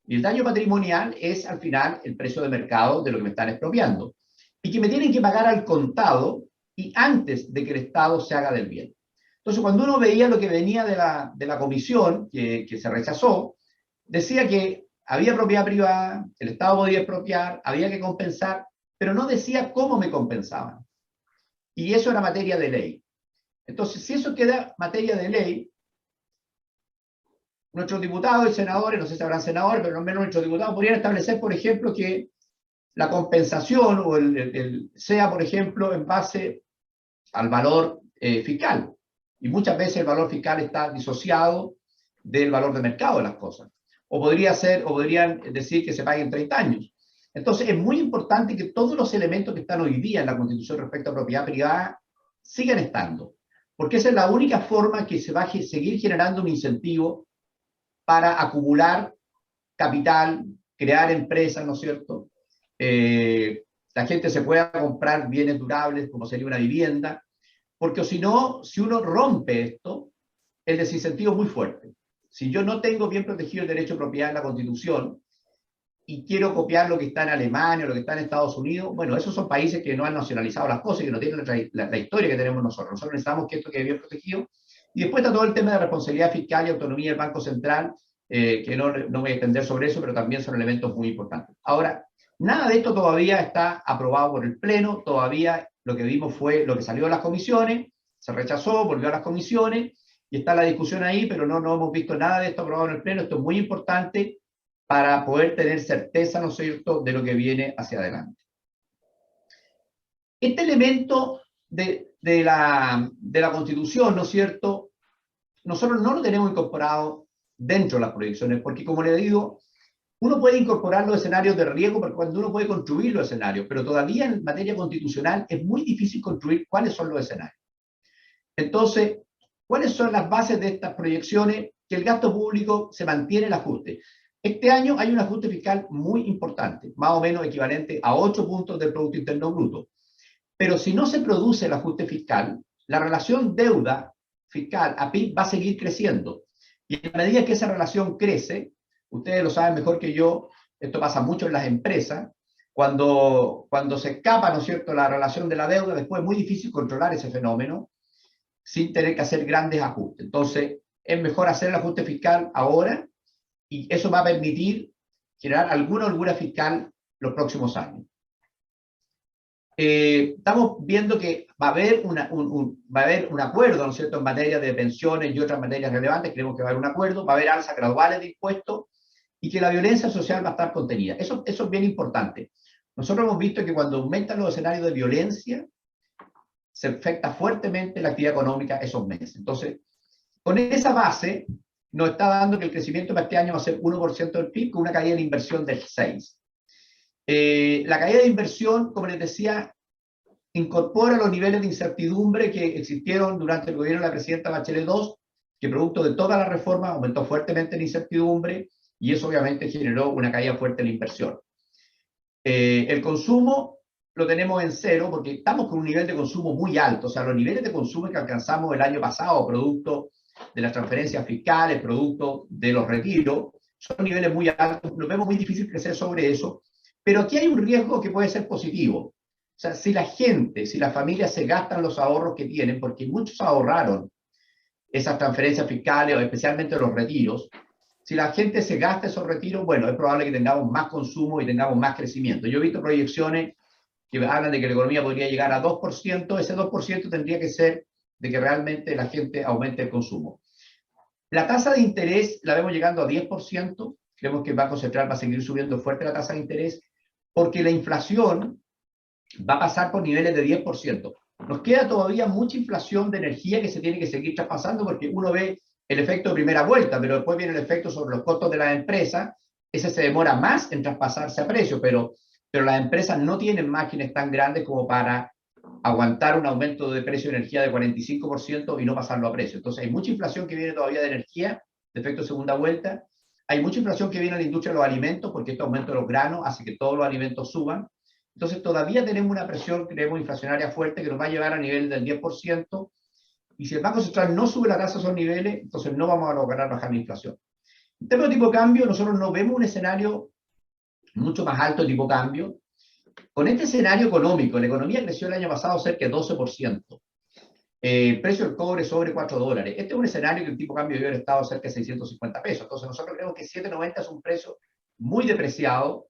Y el daño patrimonial es, al final, el precio de mercado de lo que me están expropiando. Y que me tienen que pagar al contado y antes de que el Estado se haga del bien. Entonces, cuando uno veía lo que venía de la comisión, que se rechazó, decía que había propiedad privada, el Estado podía expropiar, había que compensar, pero no decía cómo me compensaban. Y eso era materia de ley. Entonces, si eso queda materia de ley, nuestros diputados y senadores, no sé si habrán senadores, pero al menos nuestros diputados podrían establecer, por ejemplo, que la compensación o sea, por ejemplo, en base al valor fiscal. Y muchas veces el valor fiscal está disociado del valor de mercado de las cosas. O podrían decir que se paguen 30 años. Entonces es muy importante que todos los elementos que están hoy día en la Constitución respecto a propiedad privada sigan estando. Porque esa es la única forma que se va a seguir generando un incentivo para acumular capital, crear empresas, ¿no es cierto? La gente se pueda comprar bienes durables, como sería una vivienda, porque si no, si uno rompe esto, el desincentivo es muy fuerte. Si yo no tengo bien protegido el derecho de propiedad en la Constitución y quiero copiar lo que está en Alemania o lo que está en Estados Unidos, bueno, esos son países que no han nacionalizado las cosas y que no tienen la historia que tenemos nosotros. Nosotros necesitamos que esto quede bien protegido. Y después está todo el tema de responsabilidad fiscal y autonomía del Banco Central, que no voy a extender sobre eso, pero también son elementos muy importantes. Ahora, nada de esto todavía está aprobado por el Pleno, todavía lo que vimos fue lo que salió de las comisiones, se rechazó, volvió a las comisiones, y está la discusión ahí, pero no hemos visto nada de esto aprobado en el Pleno. Esto es muy importante para poder tener certeza, ¿no es cierto?, de lo que viene hacia adelante. Este elemento de la Constitución, ¿no es cierto?, nosotros no lo tenemos incorporado dentro de las proyecciones, porque como le digo, uno puede incorporar los escenarios de riesgo, porque cuando uno puede construir los escenarios, pero todavía en materia constitucional es muy difícil construir cuáles son los escenarios. Entonces, ¿cuáles son las bases de estas proyecciones? Que el gasto público se mantiene el ajuste. Este año hay un ajuste fiscal muy importante, más o menos equivalente a 8 puntos del Producto Interno Bruto. Pero si no se produce el ajuste fiscal, la relación deuda fiscal a PIB va a seguir creciendo. Y a medida que esa relación crece, ustedes lo saben mejor que yo, esto pasa mucho en las empresas, cuando se escapa, ¿no es cierto?, la relación de la deuda, después es muy difícil controlar ese fenómeno sin tener que hacer grandes ajustes. Entonces, es mejor hacer el ajuste fiscal ahora y eso va a permitir generar alguna holgura fiscal los próximos años. Estamos viendo que va a haber un acuerdo, ¿no es cierto?, en materia de pensiones y otras materias relevantes. Creemos que va a haber un acuerdo, va a haber alzas graduales de impuestos y que la violencia social va a estar contenida. Eso es bien importante. Nosotros hemos visto que cuando aumentan los escenarios de violencia, se afecta fuertemente la actividad económica esos meses. Entonces, con esa base, nos está dando que el crecimiento para este año va a ser 1% del PIB, con una caída de inversión del 6%. La caída de inversión, como les decía, incorpora los niveles de incertidumbre que existieron durante el gobierno de la presidenta Bachelet II, que producto de toda la reforma aumentó fuertemente la incertidumbre y eso obviamente generó una caída fuerte en la inversión. El consumo lo tenemos en cero porque estamos con un nivel de consumo muy alto. O sea, los niveles de consumo que alcanzamos el año pasado, producto de las transferencias fiscales, producto de los retiros, son niveles muy altos. Nos vemos muy difícil crecer sobre eso. Pero aquí hay un riesgo que puede ser positivo. O sea, si la gente, si las familias se gastan los ahorros que tienen, porque muchos ahorraron esas transferencias fiscales, o especialmente los retiros, si la gente se gasta esos retiros, bueno, es probable que tengamos más consumo y tengamos más crecimiento. Yo he visto proyecciones que hablan de que la economía podría llegar a 2%, ese 2% tendría que ser de que realmente la gente aumente el consumo. La tasa de interés la vemos llegando a 10%, creemos que el Banco Central va a seguir subiendo fuerte la tasa de interés, porque la inflación va a pasar por niveles de 10%. Nos queda todavía mucha inflación de energía que se tiene que seguir traspasando, porque uno ve el efecto de primera vuelta, pero después viene el efecto sobre los costos de las empresas, ese se demora más en traspasarse a precio, pero las empresas no tienen márgenes tan grandes como para aguantar un aumento de precio de energía de 45% y no pasarlo a precio. Entonces hay mucha inflación que viene todavía de energía, de efecto segunda vuelta. Hay mucha inflación que viene de la industria de los alimentos, porque este aumento de los granos hace que todos los alimentos suban. Entonces todavía tenemos una presión, creemos, inflacionaria fuerte que nos va a llevar a nivel del 10%. Y si el Banco Central no sube la tasa a esos niveles, entonces no vamos a lograr bajar la inflación. En términos de tipo de cambio, nosotros no vemos un escenario mucho más alto de tipo de cambio. Con este escenario económico, la economía creció el año pasado cerca de 12%. El precio del cobre sobre $4. Este es un escenario que el tipo de cambio debe haber estado cerca de 650 pesos. Entonces nosotros creemos que 7.90 es un precio muy depreciado.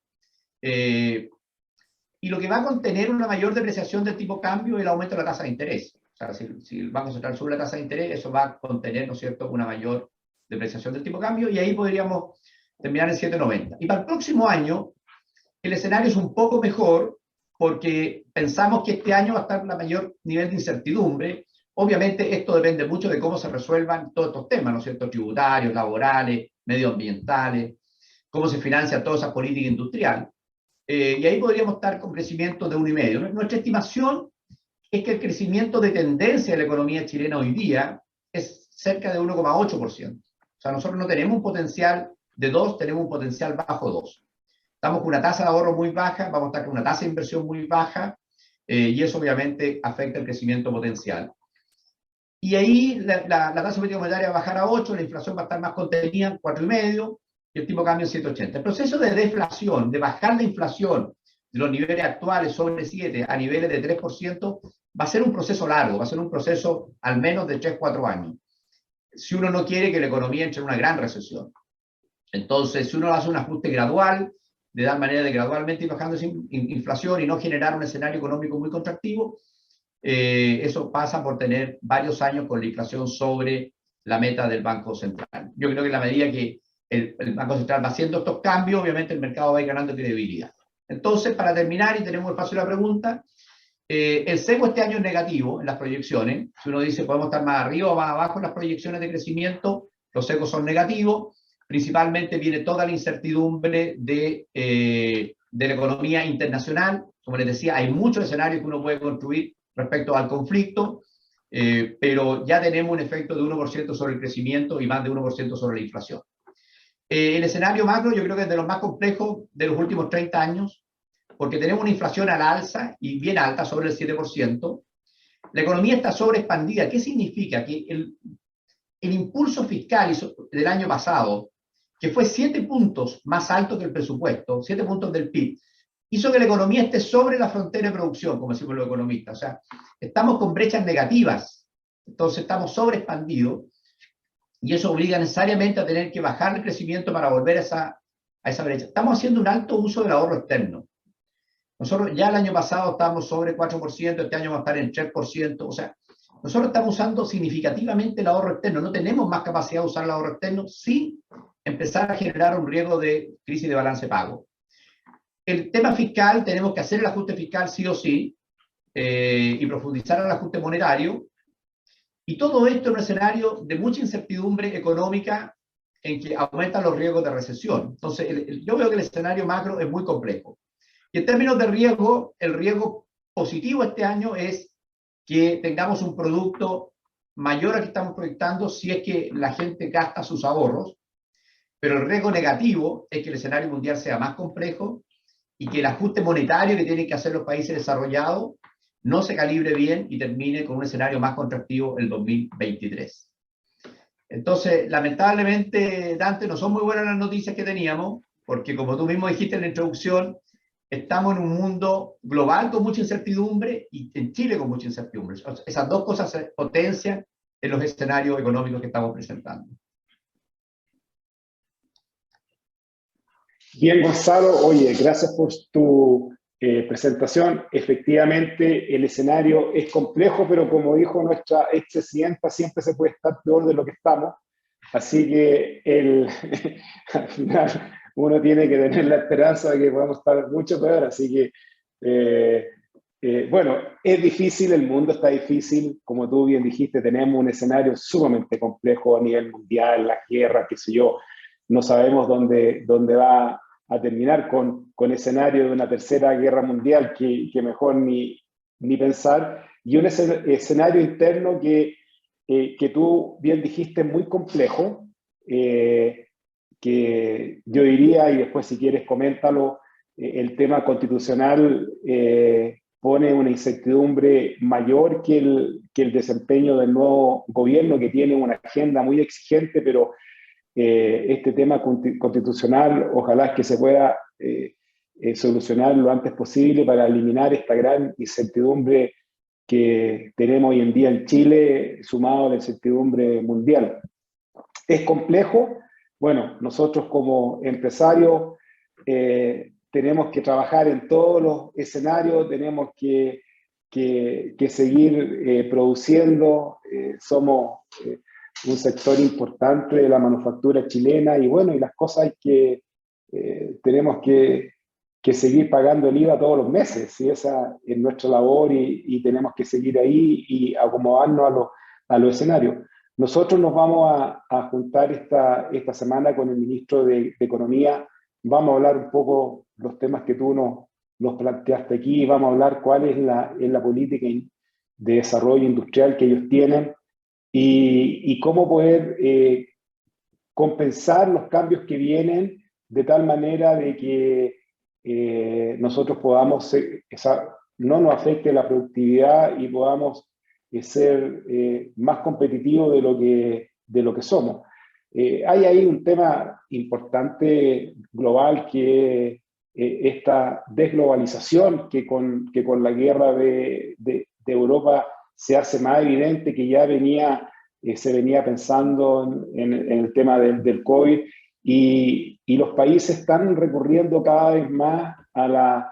Y lo que va a contener una mayor depreciación del tipo de cambio es el aumento de la tasa de interés. O sea, si el Banco Central sube la tasa de interés, eso va a contener, ¿no es cierto?, una mayor depreciación del tipo de cambio, y ahí podríamos terminar en 7.90. Y para el próximo año, el escenario es un poco mejor, porque pensamos que este año va a estar en mayor nivel de incertidumbre. Obviamente esto depende mucho de cómo se resuelvan todos estos temas, ¿no es cierto?, tributarios, laborales, medioambientales, cómo se financia toda esa política industrial. Y ahí podríamos estar con crecimiento de 1,5. Nuestra estimación es que el crecimiento de tendencia de la economía chilena hoy día es cerca de 1,8%. O sea, nosotros no tenemos un potencial de 2, tenemos un potencial bajo 2. Estamos con una tasa de ahorro muy baja, vamos a estar con una tasa de inversión muy baja, y eso obviamente afecta el crecimiento potencial. Y ahí la tasa política monetaria va a bajar a 8, la inflación va a estar más contenida en 4,5, y el tipo de cambio en 7,80. El proceso de deflación, de bajar la inflación de los niveles actuales sobre 7 a niveles de 3%, va a ser un proceso largo, va a ser un proceso al menos de 3-4 años. Si uno no quiere que la economía entre en una gran recesión. Entonces, si uno hace un ajuste gradual, de dar manera de gradualmente ir bajando esa inflación y no generar un escenario económico muy contractivo, eso pasa por tener varios años con la inflación sobre la meta del Banco Central. Yo creo que en la medida que el Banco Central va haciendo estos cambios, obviamente el mercado va a ir ganando credibilidad. Entonces, para terminar, y tenemos espacio de la pregunta, el CEPO este año es negativo en las proyecciones. Si uno dice podemos estar más arriba o más abajo en las proyecciones de crecimiento, los CEPOs son negativos. Principalmente viene toda la incertidumbre de la economía internacional. Como les decía, hay muchos escenarios que uno puede construir respecto al conflicto, pero ya tenemos un efecto de 1% sobre el crecimiento y más de 1% sobre la inflación. El escenario macro yo creo que es de los más complejos de los últimos 30 años, porque tenemos una inflación a la alza y bien alta, sobre el 7%. La economía está sobreexpandida. ¿Qué significa? Que el impulso fiscal del año pasado, que fue 7 puntos más alto que el presupuesto, 7 puntos del PIB, hizo que la economía esté sobre la frontera de producción, como decimos los economistas. O sea, estamos con brechas negativas, entonces estamos sobreexpandidos, y eso obliga necesariamente a tener que bajar el crecimiento para volver a esa brecha. Estamos haciendo un alto uso del ahorro externo. Nosotros ya el año pasado estábamos sobre 4%, este año vamos a estar en 3%, o sea, nosotros estamos usando significativamente el ahorro externo, no tenemos más capacidad de usar el ahorro externo sin empezar a generar un riesgo de crisis de balance pago. El tema fiscal, tenemos que hacer el ajuste fiscal sí o sí, y profundizar en el ajuste monetario, y todo esto en un escenario de mucha incertidumbre económica en que aumentan los riesgos de recesión. Entonces, yo veo que el escenario macro es muy complejo. Y en términos de riesgo, el riesgo positivo este año es que tengamos un producto mayor al que estamos proyectando si es que la gente gasta sus ahorros, pero el riesgo negativo es que el escenario mundial sea más complejo y que el ajuste monetario que tienen que hacer los países desarrollados no se calibre bien y termine con un escenario más contractivo el 2023. Entonces, lamentablemente, Dante, no son muy buenas las noticias que teníamos, porque como tú mismo dijiste en la introducción, estamos en un mundo global con mucha incertidumbre y en Chile con mucha incertidumbre. Esas dos cosas se potencian en los escenarios económicos que estamos presentando. Bien, Gonzalo, oye, gracias por tu presentación. Efectivamente, el escenario es complejo, pero como dijo nuestra expresidenta, siempre se puede estar peor de lo que estamos. Así que al final uno tiene que tener la esperanza de que podamos estar mucho peor. Así que, bueno, es difícil, el mundo está difícil. Como tú bien dijiste, tenemos un escenario sumamente complejo a nivel mundial, las guerras, qué sé yo. No sabemos dónde va a terminar con escenario de una tercera guerra mundial que mejor ni ni pensar, y un escenario interno que tú bien dijiste muy complejo, que yo diría, y después si quieres coméntalo, el tema constitucional pone una incertidumbre mayor que el desempeño del nuevo gobierno, que tiene una agenda muy exigente, pero este tema constitucional ojalá que se pueda solucionar lo antes posible para eliminar esta gran incertidumbre que tenemos hoy en día en Chile, sumado a la incertidumbre mundial. Es complejo. Bueno, nosotros como empresarios tenemos que trabajar en todos los escenarios, tenemos que seguir produciendo. Somos un sector importante de la manufactura chilena y bueno, y las cosas tenemos que seguir pagando el IVA todos los meses, y esa es nuestra labor y tenemos que seguir ahí y acomodarnos a los escenarios. Nosotros nos vamos a juntar esta semana con el ministro de Economía. Vamos a hablar un poco los temas que tú nos planteaste aquí. Vamos a hablar cuál es la política de desarrollo industrial que ellos tienen y cómo poder compensar los cambios que vienen de tal manera de que nosotros podamos, no nos afecte la productividad y podamos ser más competitivos de lo que somos. Hay ahí un tema importante global que es esta desglobalización que con la guerra de Europa se hace más evidente, que ya se venía pensando en el tema del COVID, y los países están recurriendo cada vez más a la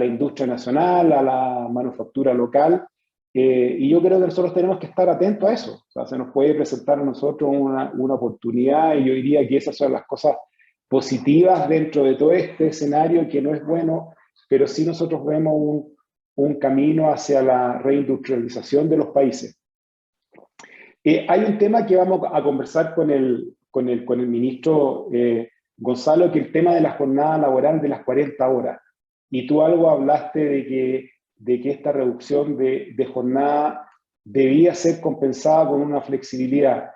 industria nacional, a la manufactura local. Y yo creo que nosotros tenemos que estar atentos a eso. O sea, se nos puede presentar a nosotros una oportunidad, y yo diría que esas son las cosas positivas dentro de todo este escenario, que no es bueno, pero sí nosotros vemos un camino hacia la reindustrialización de los países. Hay un tema que vamos a conversar con el ministro Gonzalo, que es el tema de la jornada laboral de las 40 horas. Y tú algo hablaste de que esta reducción de jornada debía ser compensada con una flexibilidad.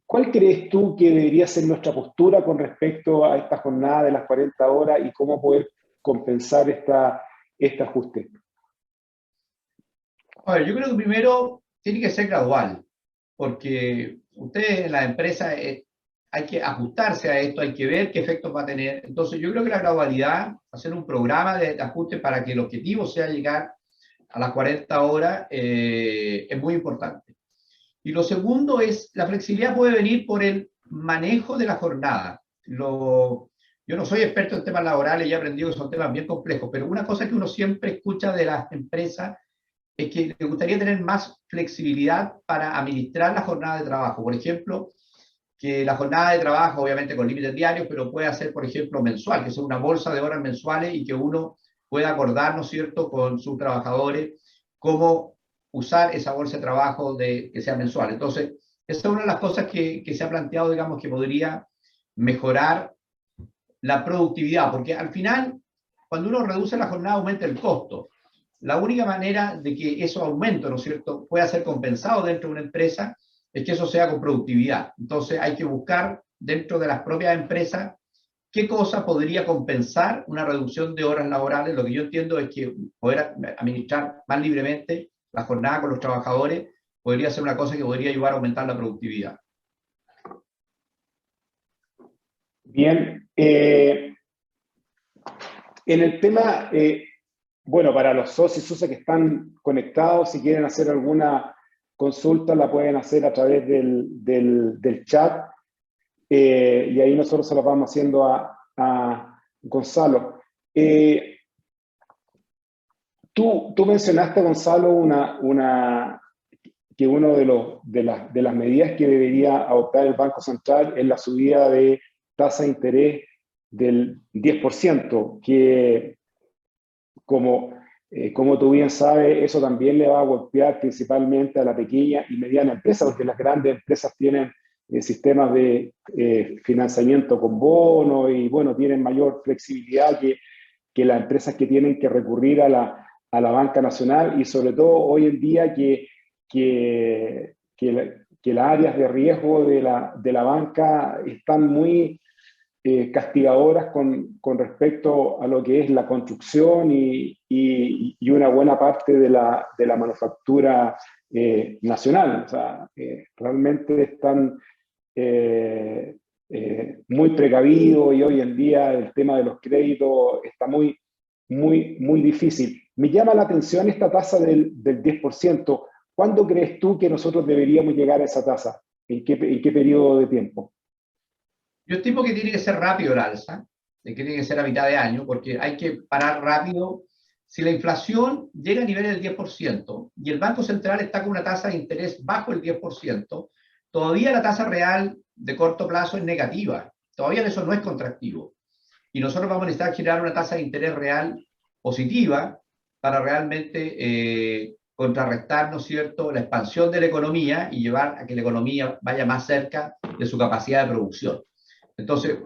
¿Cuál crees tú que debería ser nuestra postura con respecto a esta jornada de las 40 horas y cómo poder compensar este ajuste? A ver, yo creo que primero tiene que ser gradual, porque ustedes en la empresa hay que ajustarse a esto, hay que ver qué efectos va a tener. Entonces yo creo que la gradualidad, hacer un programa de ajuste para que el objetivo sea llegar a las 40 horas, es muy importante. Y lo segundo es, la flexibilidad puede venir por el manejo de la jornada. Yo no soy experto en temas laborales y he aprendido que son temas bien complejos, pero una cosa que uno siempre escucha de las empresas es que le gustaría tener más flexibilidad para administrar la jornada de trabajo. Por ejemplo, que la jornada de trabajo, obviamente con límites diarios, pero puede ser, por ejemplo, mensual, que sea una bolsa de horas mensuales y que uno pueda acordar, ¿no es cierto?, con sus trabajadores cómo usar esa bolsa de trabajo que sea mensual. Entonces, esa es una de las cosas que se ha planteado, digamos, que podría mejorar la productividad, porque al final, cuando uno reduce la jornada, aumenta el costo. La única manera de que eso aumente, ¿no es cierto?, pueda ser compensado dentro de una empresa es que eso sea con productividad. Entonces hay que buscar dentro de las propias empresas qué cosa podría compensar una reducción de horas laborales. Lo que yo entiendo es que poder administrar más libremente la jornada con los trabajadores podría ser una cosa que podría ayudar a aumentar la productividad. Bien. En el tema... bueno, para los socios y socias que están conectados, si quieren hacer alguna consulta, la pueden hacer a través del chat. Y ahí nosotros se la vamos haciendo a Gonzalo. Tú mencionaste, Gonzalo, que una de las medidas que debería adoptar el Banco Central es la subida de tasa de interés del 10%, que como tú bien sabes, eso también le va a golpear principalmente a la pequeña y mediana empresa, porque las grandes empresas tienen sistemas de financiamiento con bonos y, bueno, tienen mayor flexibilidad que las empresas que tienen que recurrir a a la banca nacional y sobre todo hoy en día que las áreas de riesgo de la banca están muy castigadoras con respecto a lo que es la construcción y una buena parte de la manufactura nacional. O sea, realmente están muy precavidos y hoy en día el tema de los créditos está muy difícil. Me llama la atención esta tasa del 10%. ¿Cuándo crees tú que nosotros deberíamos llegar a esa tasa? ¿En qué periodo de tiempo? Yo estimo que tiene que ser rápido el alza, que tiene que ser a mitad de año, porque hay que parar rápido. Si la inflación llega a niveles del 10% y el Banco Central está con una tasa de interés bajo el 10%, todavía la tasa real de corto plazo es negativa. Todavía eso no es contractivo. Y nosotros vamos a necesitar generar una tasa de interés real positiva para realmente contrarrestar, ¿no es cierto?, la expansión de la economía y llevar a que la economía vaya más cerca de su capacidad de producción. Entonces,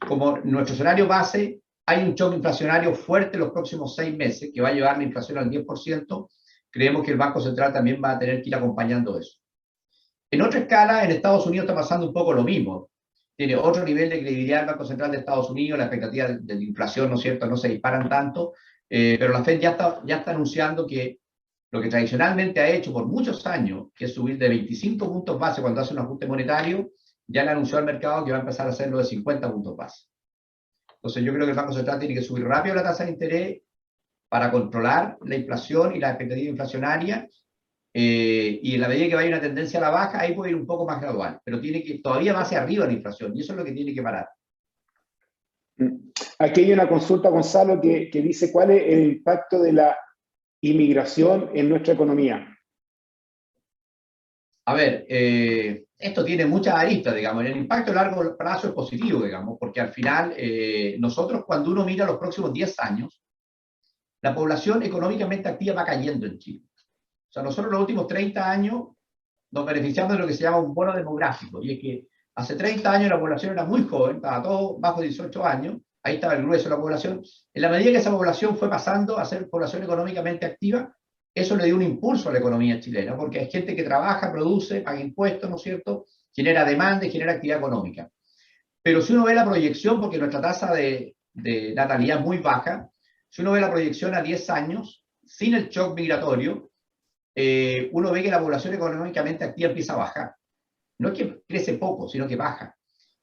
como nuestro escenario base, hay un shock inflacionario fuerte en los próximos 6 meses que va a llevar la inflación al 10%, creemos que el Banco Central también va a tener que ir acompañando eso. En otra escala, en Estados Unidos está pasando un poco lo mismo. Tiene otro nivel de credibilidad el Banco Central de Estados Unidos, la expectativa de inflación, ¿no es cierto?, no se disparan tanto, pero la Fed ya está anunciando que lo que tradicionalmente ha hecho por muchos años, que es subir de 25 puntos base cuando hace un ajuste monetario, ya le anunció al mercado que va a empezar a hacerlo de 50 puntos base. Entonces yo creo que el Banco Central tiene que subir rápido la tasa de interés para controlar la inflación y la expectativa inflacionaria, y en la medida que vaya una tendencia a la baja, ahí puede ir un poco más gradual, pero tiene que todavía va hacia arriba la inflación, y eso es lo que tiene que parar. Aquí hay una consulta, Gonzalo, que dice cuál es el impacto de la inmigración en nuestra economía. A ver, esto tiene muchas aristas, digamos. El impacto a largo plazo es positivo, digamos, porque al final nosotros cuando uno mira los próximos 10 años, la población económicamente activa va cayendo en Chile. O sea, nosotros los últimos 30 años nos beneficiamos de lo que se llama un bono demográfico, y es que hace 30 años la población era muy joven, estaba todo bajo 18 años, ahí estaba el grueso de la población. En la medida que esa población fue pasando a ser población económicamente activa, eso le dio un impulso a la economía chilena, porque hay gente que trabaja, produce, paga impuestos, ¿no es cierto?, genera demanda y genera actividad económica. Pero si uno ve la proyección, porque nuestra tasa de natalidad es muy baja, si uno ve la proyección a 10 años, sin el shock migratorio, uno ve que la población económicamente activa empieza a bajar. No es que crece poco, sino que baja.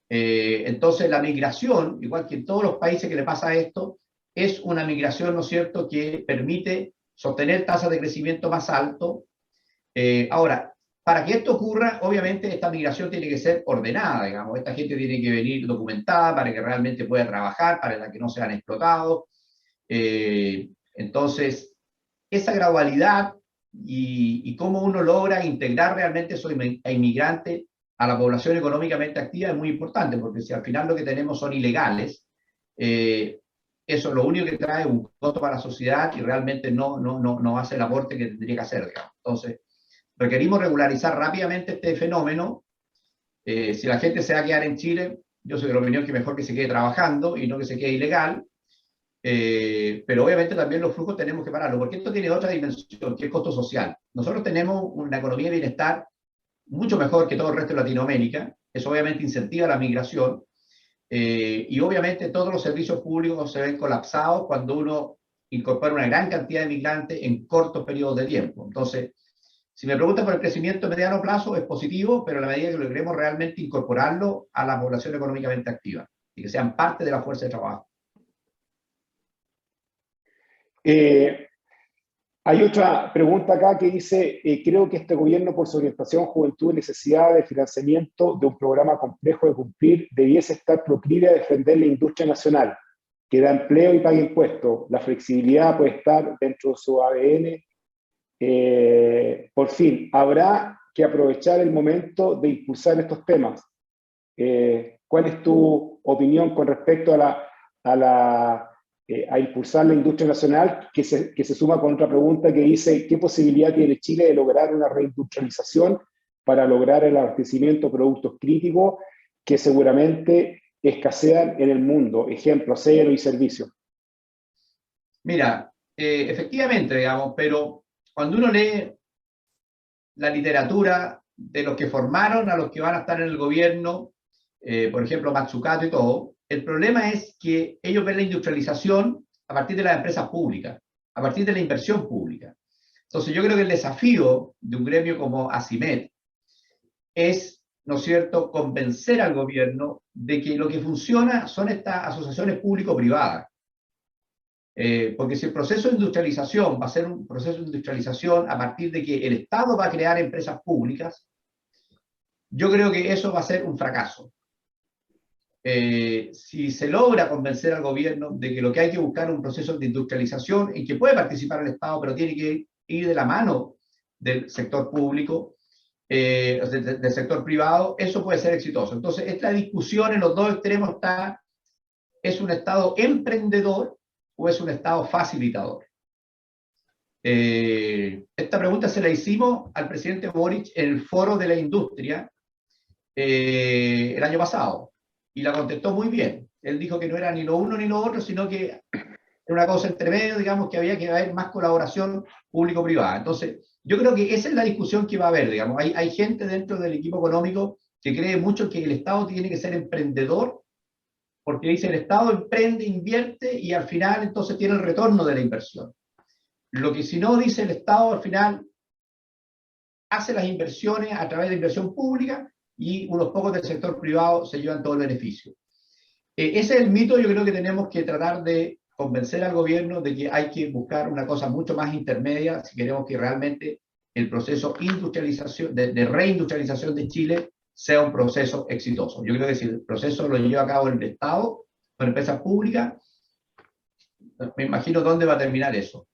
Entonces la migración, igual que en todos los países que le pasa esto, es una migración, ¿no es cierto?, que permite sostener tasas de crecimiento más alto. Ahora, para que esto ocurra, obviamente esta migración tiene que ser ordenada, digamos. Esta gente tiene que venir documentada para que realmente pueda trabajar, para que no sean explotados. Entonces, esa gradualidad y cómo uno logra integrar realmente esos inmigrantes a la población económicamente activa es muy importante, porque si al final lo que tenemos son ilegales, eso lo único que trae es un costo para la sociedad y realmente no hace el aporte que tendría que hacer, digamos. Entonces, requerimos regularizar rápidamente este fenómeno. Si la gente se va a quedar en Chile, yo soy de la opinión que mejor que se quede trabajando y no que se quede ilegal. Pero obviamente también los flujos tenemos que pararlo, porque esto tiene otra dimensión, que es costo social. Nosotros tenemos una economía de bienestar mucho mejor que todo el resto de Latinoamérica. Eso obviamente incentiva la migración. Y obviamente todos los servicios públicos se ven colapsados cuando uno incorpora una gran cantidad de migrantes en cortos periodos de tiempo. Entonces, si me preguntan por el crecimiento a mediano plazo, es positivo, pero a la medida que logremos realmente incorporarlo a la población económicamente activa y que sean parte de la fuerza de trabajo. Hay otra pregunta acá que dice, creo que este gobierno por su orientación, juventud y necesidad de financiamiento de un programa complejo de cumplir, debiese estar proclive a defender la industria nacional, que da empleo y paga impuestos. La flexibilidad puede estar dentro de su ADN. Por fin, habrá que aprovechar el momento de impulsar estos temas. ¿Cuál es tu opinión con respecto a impulsar la industria nacional, que se suma con otra pregunta que dice ¿qué posibilidad tiene Chile de lograr una reindustrialización para lograr el abastecimiento de productos críticos que seguramente escasean en el mundo? Ejemplo, acero y servicios. Mira, efectivamente, digamos, pero cuando uno lee la literatura de los que formaron a los que van a estar en el gobierno, por ejemplo, Mazzucato y todo, el problema es que ellos ven la industrialización a partir de las empresas públicas, a partir de la inversión pública. Entonces yo creo que el desafío de un gremio como ACIMED es, ¿no es cierto?, convencer al gobierno de que lo que funciona son estas asociaciones público-privadas. Porque si el proceso de industrialización va a ser un proceso de industrialización a partir de que el Estado va a crear empresas públicas, yo creo que eso va a ser un fracaso. Si se logra convencer al gobierno de que lo que hay que buscar es un proceso de industrialización en que puede participar el Estado, pero tiene que ir de la mano del sector público, del sector privado, eso puede ser exitoso. Entonces, esta discusión en los dos extremos está, ¿es un Estado emprendedor o es un Estado facilitador? Esta pregunta se la hicimos al presidente Boric en el foro de la industria el año pasado y la contestó muy bien. Él dijo que no era ni lo uno ni lo otro, sino que era una cosa entre medio, digamos, que había que haber más colaboración público-privada. Entonces, yo creo que esa es la discusión que va a haber, digamos. Hay gente dentro del equipo económico que cree mucho que el Estado tiene que ser emprendedor, porque dice el Estado emprende, invierte y al final entonces tiene el retorno de la inversión. Lo que si no dice el Estado al final hace las inversiones a través de inversión pública y unos pocos del sector privado se llevan todo el beneficio. Ese es el mito. Yo creo que tenemos que tratar de convencer al gobierno de que hay que buscar una cosa mucho más intermedia si queremos que realmente el proceso de reindustrialización de Chile sea un proceso exitoso. Yo creo que si el proceso lo lleva a cabo el Estado, con empresas públicas, me imagino dónde va a terminar eso.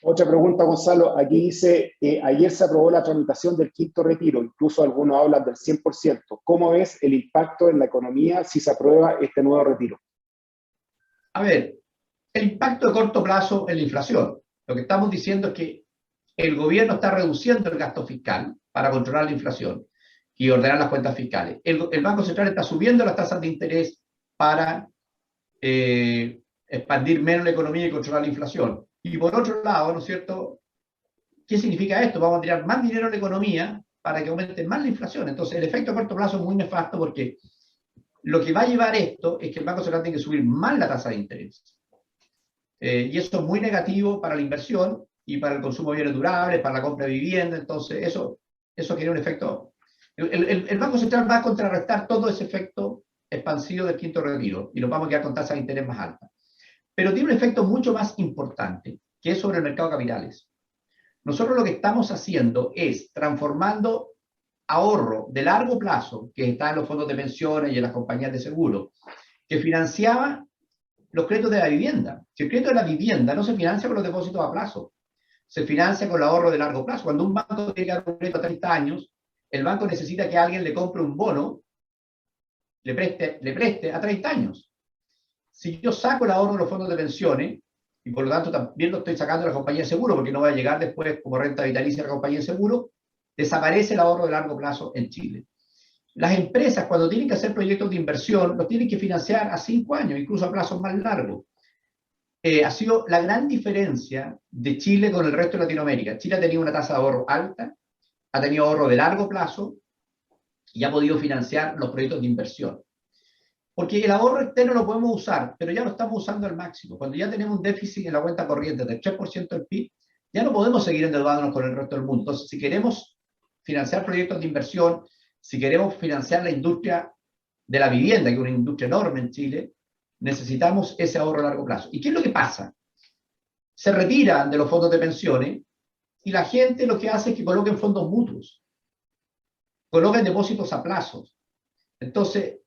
Otra pregunta, Gonzalo. Aquí dice, ayer se aprobó la tramitación del quinto retiro, incluso algunos hablan del 100%. ¿Cómo ves el impacto en la economía si se aprueba este nuevo retiro? A ver, el impacto de corto plazo en la inflación. Lo que estamos diciendo es que el gobierno está reduciendo el gasto fiscal para controlar la inflación y ordenar las cuentas fiscales. El Banco Central está subiendo las tasas de interés para expandir menos la economía y controlar la inflación. Y por otro lado, ¿no es cierto? ¿Qué significa esto? Vamos a tirar más dinero en la economía para que aumente más la inflación. Entonces, el efecto a corto plazo es muy nefasto porque lo que va a llevar esto es que el Banco Central tiene que subir más la tasa de interés. Y eso es muy negativo para la inversión y para el consumo de bienes durables, para la compra de vivienda. Entonces, eso genera un efecto. El Banco Central va a contrarrestar todo ese efecto expansivo del quinto retiro y nos vamos a quedar con tasas de interés más altas. Pero tiene un efecto mucho más importante, que es sobre el mercado de capitales. Nosotros lo que estamos haciendo es transformando ahorro de largo plazo, que está en los fondos de pensiones y en las compañías de seguro, que financiaba los créditos de la vivienda. Si el crédito de la vivienda no se financia con los depósitos a plazo, se financia con el ahorro de largo plazo. Cuando un banco tiene que dar un crédito a 30 años, el banco necesita que alguien le compre un bono, le preste a 30 años. Si yo saco el ahorro de los fondos de pensiones, y por lo tanto también lo estoy sacando de la compañía de seguro, porque no va a llegar después como renta vitalicia a la compañía de seguro, desaparece el ahorro de largo plazo en Chile. Las empresas, cuando tienen que hacer proyectos de inversión, los tienen que financiar a 5 años, incluso a plazos más largos. Ha sido la gran diferencia de Chile con el resto de Latinoamérica. Chile ha tenido una tasa de ahorro alta, ha tenido ahorro de largo plazo y ha podido financiar los proyectos de inversión. Porque el ahorro externo lo podemos usar, pero ya lo estamos usando al máximo. Cuando ya tenemos un déficit en la cuenta corriente del 3% del PIB, ya no podemos seguir endeudándonos con el resto del mundo. Entonces, si queremos financiar proyectos de inversión, si queremos financiar la industria de la vivienda, que es una industria enorme en Chile, necesitamos ese ahorro a largo plazo. ¿Y qué es lo que pasa? Se retiran de los fondos de pensiones y la gente lo que hace es que coloquen fondos mutuos, coloquen depósitos a plazos. Entonces,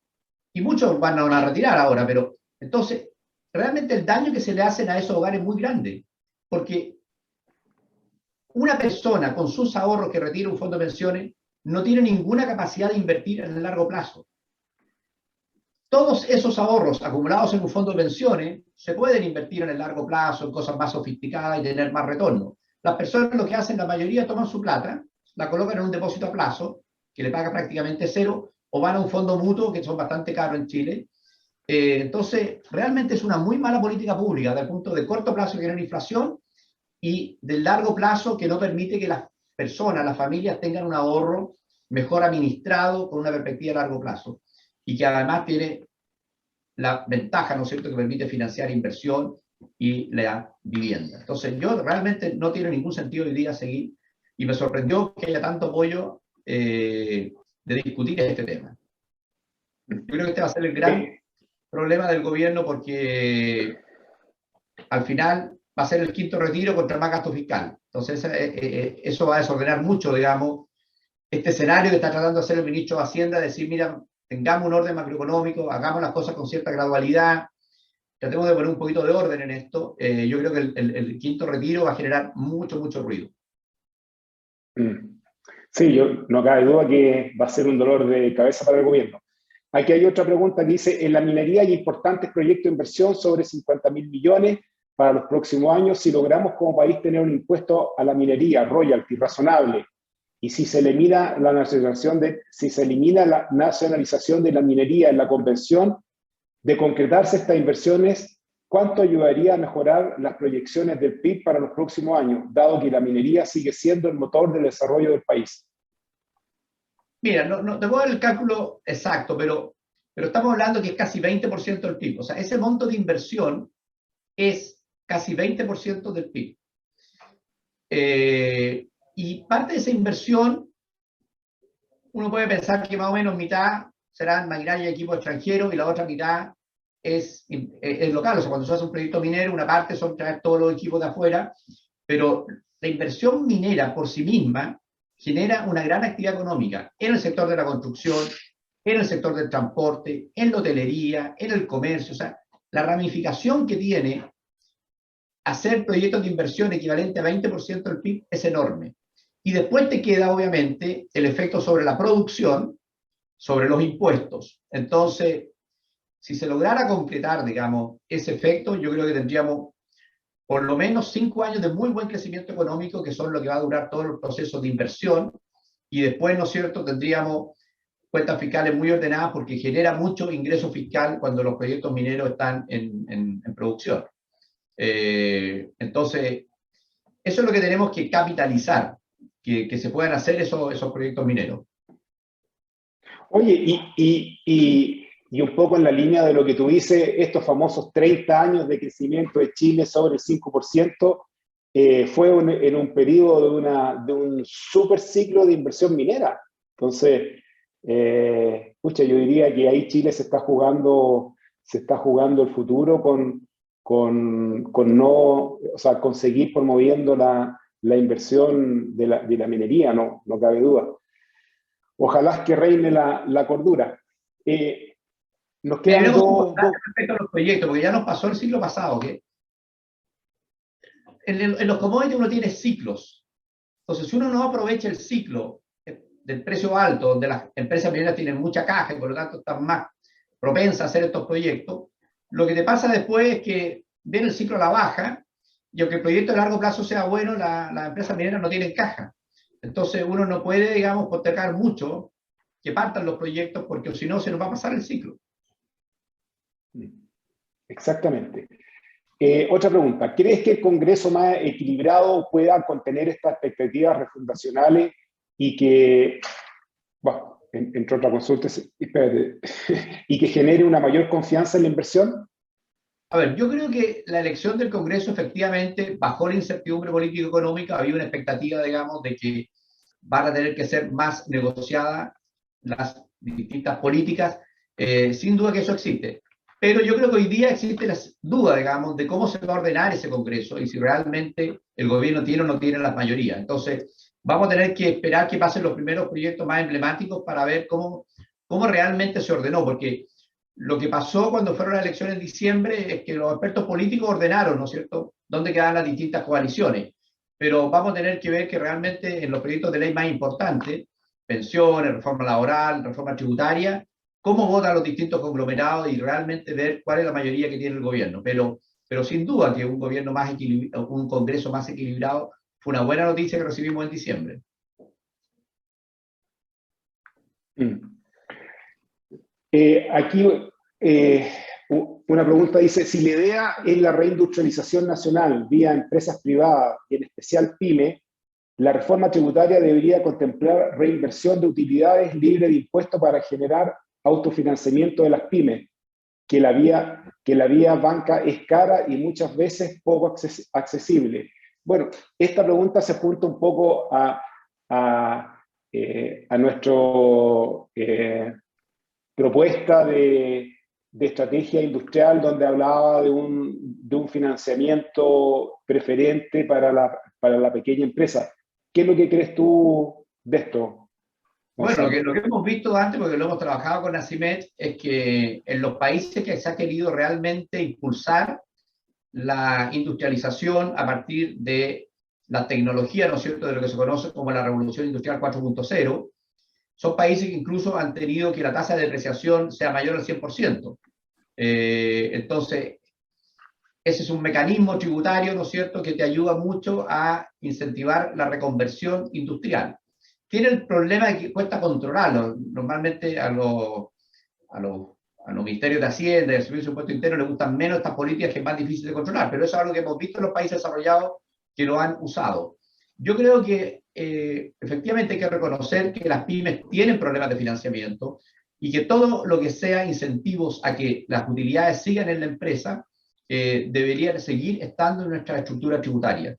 y muchos van a retirar ahora, pero entonces, realmente el daño que se le hacen a esos hogares es muy grande, porque una persona con sus ahorros que retira un fondo de pensiones no tiene ninguna capacidad de invertir en el largo plazo. Todos esos ahorros acumulados en un fondo de pensiones se pueden invertir en el largo plazo, en cosas más sofisticadas y tener más retorno. Las personas lo que hacen, la mayoría toman su plata, la colocan en un depósito a plazo, que le paga prácticamente cero, o van a un fondo mutuo, que son bastante caros en Chile, Entonces, realmente es una muy mala política pública, desde el punto de corto plazo que genera inflación y del largo plazo que no permite que las personas, las familias tengan un ahorro mejor administrado con una perspectiva a largo plazo y que además tiene la ventaja, ¿no es cierto?, que permite financiar inversión y la vivienda. Entonces, yo realmente no tiene ningún sentido hoy día seguir y me sorprendió que haya tanto apoyo de discutir este tema. Yo creo que este va a ser el gran problema del gobierno porque al final va a ser el quinto retiro contra más gasto fiscal. Entonces, eso va a desordenar mucho, digamos, este escenario que está tratando de hacer el ministro de Hacienda, decir, mira, tengamos un orden macroeconómico, hagamos las cosas con cierta gradualidad, tratemos de poner un poquito de orden en esto. Yo creo que el quinto retiro va a generar mucho, mucho ruido. Sí, yo no cabe duda que va a ser un dolor de cabeza para el gobierno. Aquí hay otra pregunta que dice, en la minería hay importantes proyectos de inversión sobre 50.000 millones para los próximos años. Si logramos como país tener un impuesto a la minería, royalty, razonable, y si se elimina la nacionalización de la minería en la convención, de concretarse estas inversiones, ¿cuánto ayudaría a mejorar las proyecciones del PIB para los próximos años, dado que la minería sigue siendo el motor del desarrollo del país? Mira, no te voy a dar el cálculo exacto, pero estamos hablando que es casi 20% del PIB. O sea, ese monto de inversión es casi 20% del PIB. Y parte de esa inversión, uno puede pensar que más o menos mitad serán maquinaria y equipos extranjeros y la otra mitad es local. O sea, cuando se hace un proyecto minero, una parte son traer todos los equipos de afuera, pero la inversión minera por sí misma genera una gran actividad económica en el sector de la construcción, en el sector del transporte, en la hotelería, en el comercio. O sea, la ramificación que tiene hacer proyectos de inversión equivalente a 20% del PIB es enorme. Y después te queda, obviamente, el efecto sobre la producción, sobre los impuestos. Entonces, si se lograra concretar, digamos, ese efecto, yo creo que tendríamos por lo menos 5 años de muy buen crecimiento económico, que son lo que va a durar todo el proceso de inversión, y después, ¿no es cierto?, tendríamos cuentas fiscales muy ordenadas porque genera mucho ingreso fiscal cuando los proyectos mineros están en producción. Entonces, eso es lo que tenemos que capitalizar, que se puedan hacer esos proyectos mineros. Oye, y un poco en la línea de lo que tú dices, estos famosos 30 años de crecimiento de Chile sobre el 5%, fue en un periodo de un super ciclo de inversión minera. Entonces, pucha, yo diría que ahí Chile se está jugando el futuro con no, o sea, conseguir promoviendo la inversión de la minería, no cabe duda. Ojalá que reine la cordura. Nos quedan respecto a los proyectos, porque ya nos pasó el siglo pasado, que en los commodities uno tiene ciclos. Entonces, si uno no aprovecha el ciclo del precio alto, donde las empresas mineras tienen mucha caja y por lo tanto están más propensas a hacer estos proyectos, lo que te pasa después es que viene el ciclo a la baja y aunque el proyecto a largo plazo sea bueno, las empresas mineras no tienen caja. Entonces uno no puede, digamos, postergar mucho que partan los proyectos porque si no se nos va a pasar el ciclo. Exactamente. Otra pregunta. ¿Crees que el Congreso más equilibrado pueda contener estas expectativas refundacionales y que, bueno, entre otras consultas, espérate, y que genere una mayor confianza en la inversión? A ver, yo creo que la elección del Congreso efectivamente bajó la incertidumbre político-económica, había una expectativa, digamos, de que van a tener que ser más negociadas las distintas políticas, sin duda que eso existe. Pero yo creo que hoy día existe la duda, digamos, de cómo se va a ordenar ese Congreso y si realmente el gobierno tiene o no tiene las mayorías. Entonces, vamos a tener que esperar que pasen los primeros proyectos más emblemáticos para ver cómo realmente se ordenó, porque lo que pasó cuando fueron las elecciones en diciembre es que los expertos políticos ordenaron, ¿no es cierto?, dónde quedaban las distintas coaliciones. Pero vamos a tener que ver que realmente en los proyectos de ley más importantes, pensiones, reforma laboral, reforma tributaria, cómo votan los distintos conglomerados y realmente ver cuál es la mayoría que tiene el gobierno. Pero sin duda que un gobierno más equilibrado, un Congreso más equilibrado, fue una buena noticia que recibimos en diciembre. Aquí Una pregunta dice, si la idea es la reindustrialización nacional vía empresas privadas, y en especial PYME, la reforma tributaria debería contemplar reinversión de utilidades libre de impuestos para generar autofinanciamiento de las pymes, que la vía banca es cara y muchas veces poco accesible. Bueno, esta pregunta se apunta un poco a nuestra propuesta de estrategia industrial, donde hablaba de un financiamiento preferente para la pequeña empresa. ¿Qué es lo que crees tú de esto, Gonzalo? Bueno, lo que hemos visto antes, porque lo hemos trabajado con ACIMED, es que en los países que se ha querido realmente impulsar la industrialización a partir de la tecnología, ¿no es cierto?, de lo que se conoce como la Revolución Industrial 4.0, son países que incluso han tenido que la tasa de depreciación sea mayor al 100%. Entonces, ese es un mecanismo tributario, ¿no es cierto?, que te ayuda mucho a incentivar la reconversión industrial. Tiene el problema de que cuesta controlarlo. Normalmente a los ministerios de Hacienda y al Servicio de Impuesto Interno les gustan menos estas políticas, que es más difícil de controlar, pero eso es algo que hemos visto en los países desarrollados que lo han usado. Yo creo que efectivamente hay que reconocer que las pymes tienen problemas de financiamiento y que todo lo que sea incentivos a que las utilidades sigan en la empresa deberían seguir estando en nuestra estructura tributaria,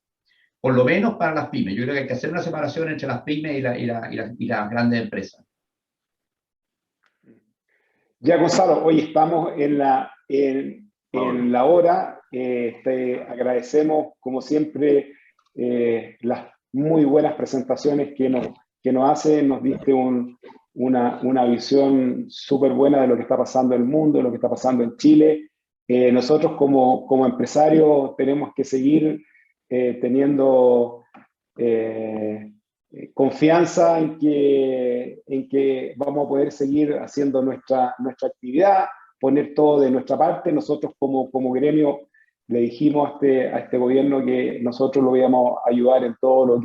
por lo menos para las pymes. Yo creo que hay que hacer una separación entre las pymes y las grandes empresas. Ya, Gonzalo, hoy estamos en la hora. Te agradecemos, como siempre, las muy buenas presentaciones que nos hacen. Nos diste una visión súper buena de lo que está pasando en el mundo, de lo que está pasando en Chile. Nosotros como empresarios tenemos que seguir teniendo confianza en que vamos a poder seguir haciendo nuestra actividad, poner todo de nuestra parte. Nosotros como gremio le dijimos a este gobierno que nosotros lo íbamos a ayudar en todo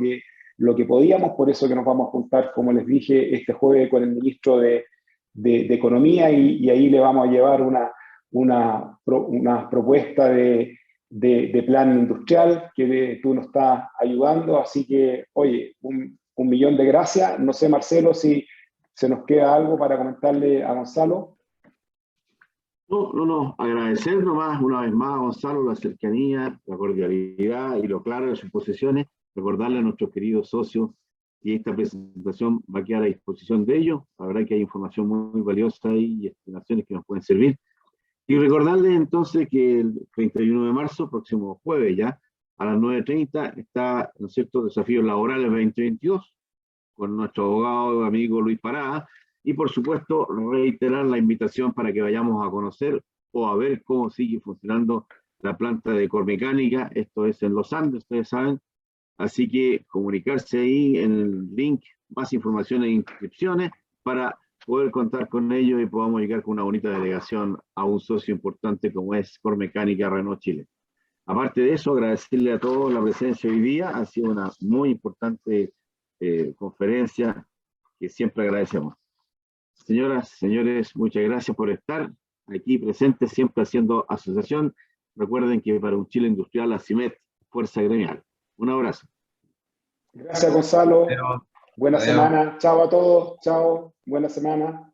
lo que podíamos, por eso que nos vamos a juntar, como les dije, este jueves con el ministro de Economía, y ahí le vamos a llevar una propuesta de plan industrial que tú nos estás ayudando. Así que, oye, un millón de gracias. No sé, Marcelo, si se nos queda algo para comentarle a Gonzalo. No, agradecer nomás una vez más a Gonzalo la cercanía, la cordialidad y lo claro de sus posiciones, recordarle a nuestros queridos socios y esta presentación va a quedar a disposición de ellos. La verdad que hay información muy valiosa ahí y explicaciones que nos pueden servir. Y recordarles entonces que el 31 de marzo, próximo jueves ya, a las 9:30, está, ¿no es cierto?, Desafíos Laborales 2022, con nuestro abogado amigo Luis Parada, y por supuesto reiterar la invitación para que vayamos a conocer o a ver cómo sigue funcionando la planta de Cormecánica. Esto es en Los Andes, ustedes saben, así que comunicarse ahí en el link, más información e inscripciones para poder contar con ellos y podamos llegar con una bonita delegación a un socio importante como es Cormecánica Renault Chile. Aparte de eso, agradecerle a todos la presencia hoy día. Ha sido una muy importante conferencia que siempre agradecemos. Señoras, señores, muchas gracias por estar aquí presentes, siempre haciendo asociación. Recuerden que para un Chile industrial, ACIMED, fuerza gremial. Un abrazo. Gracias, Gonzalo. Pero, Buena adiós. semana. Chao a todos. Chao. Buena semana.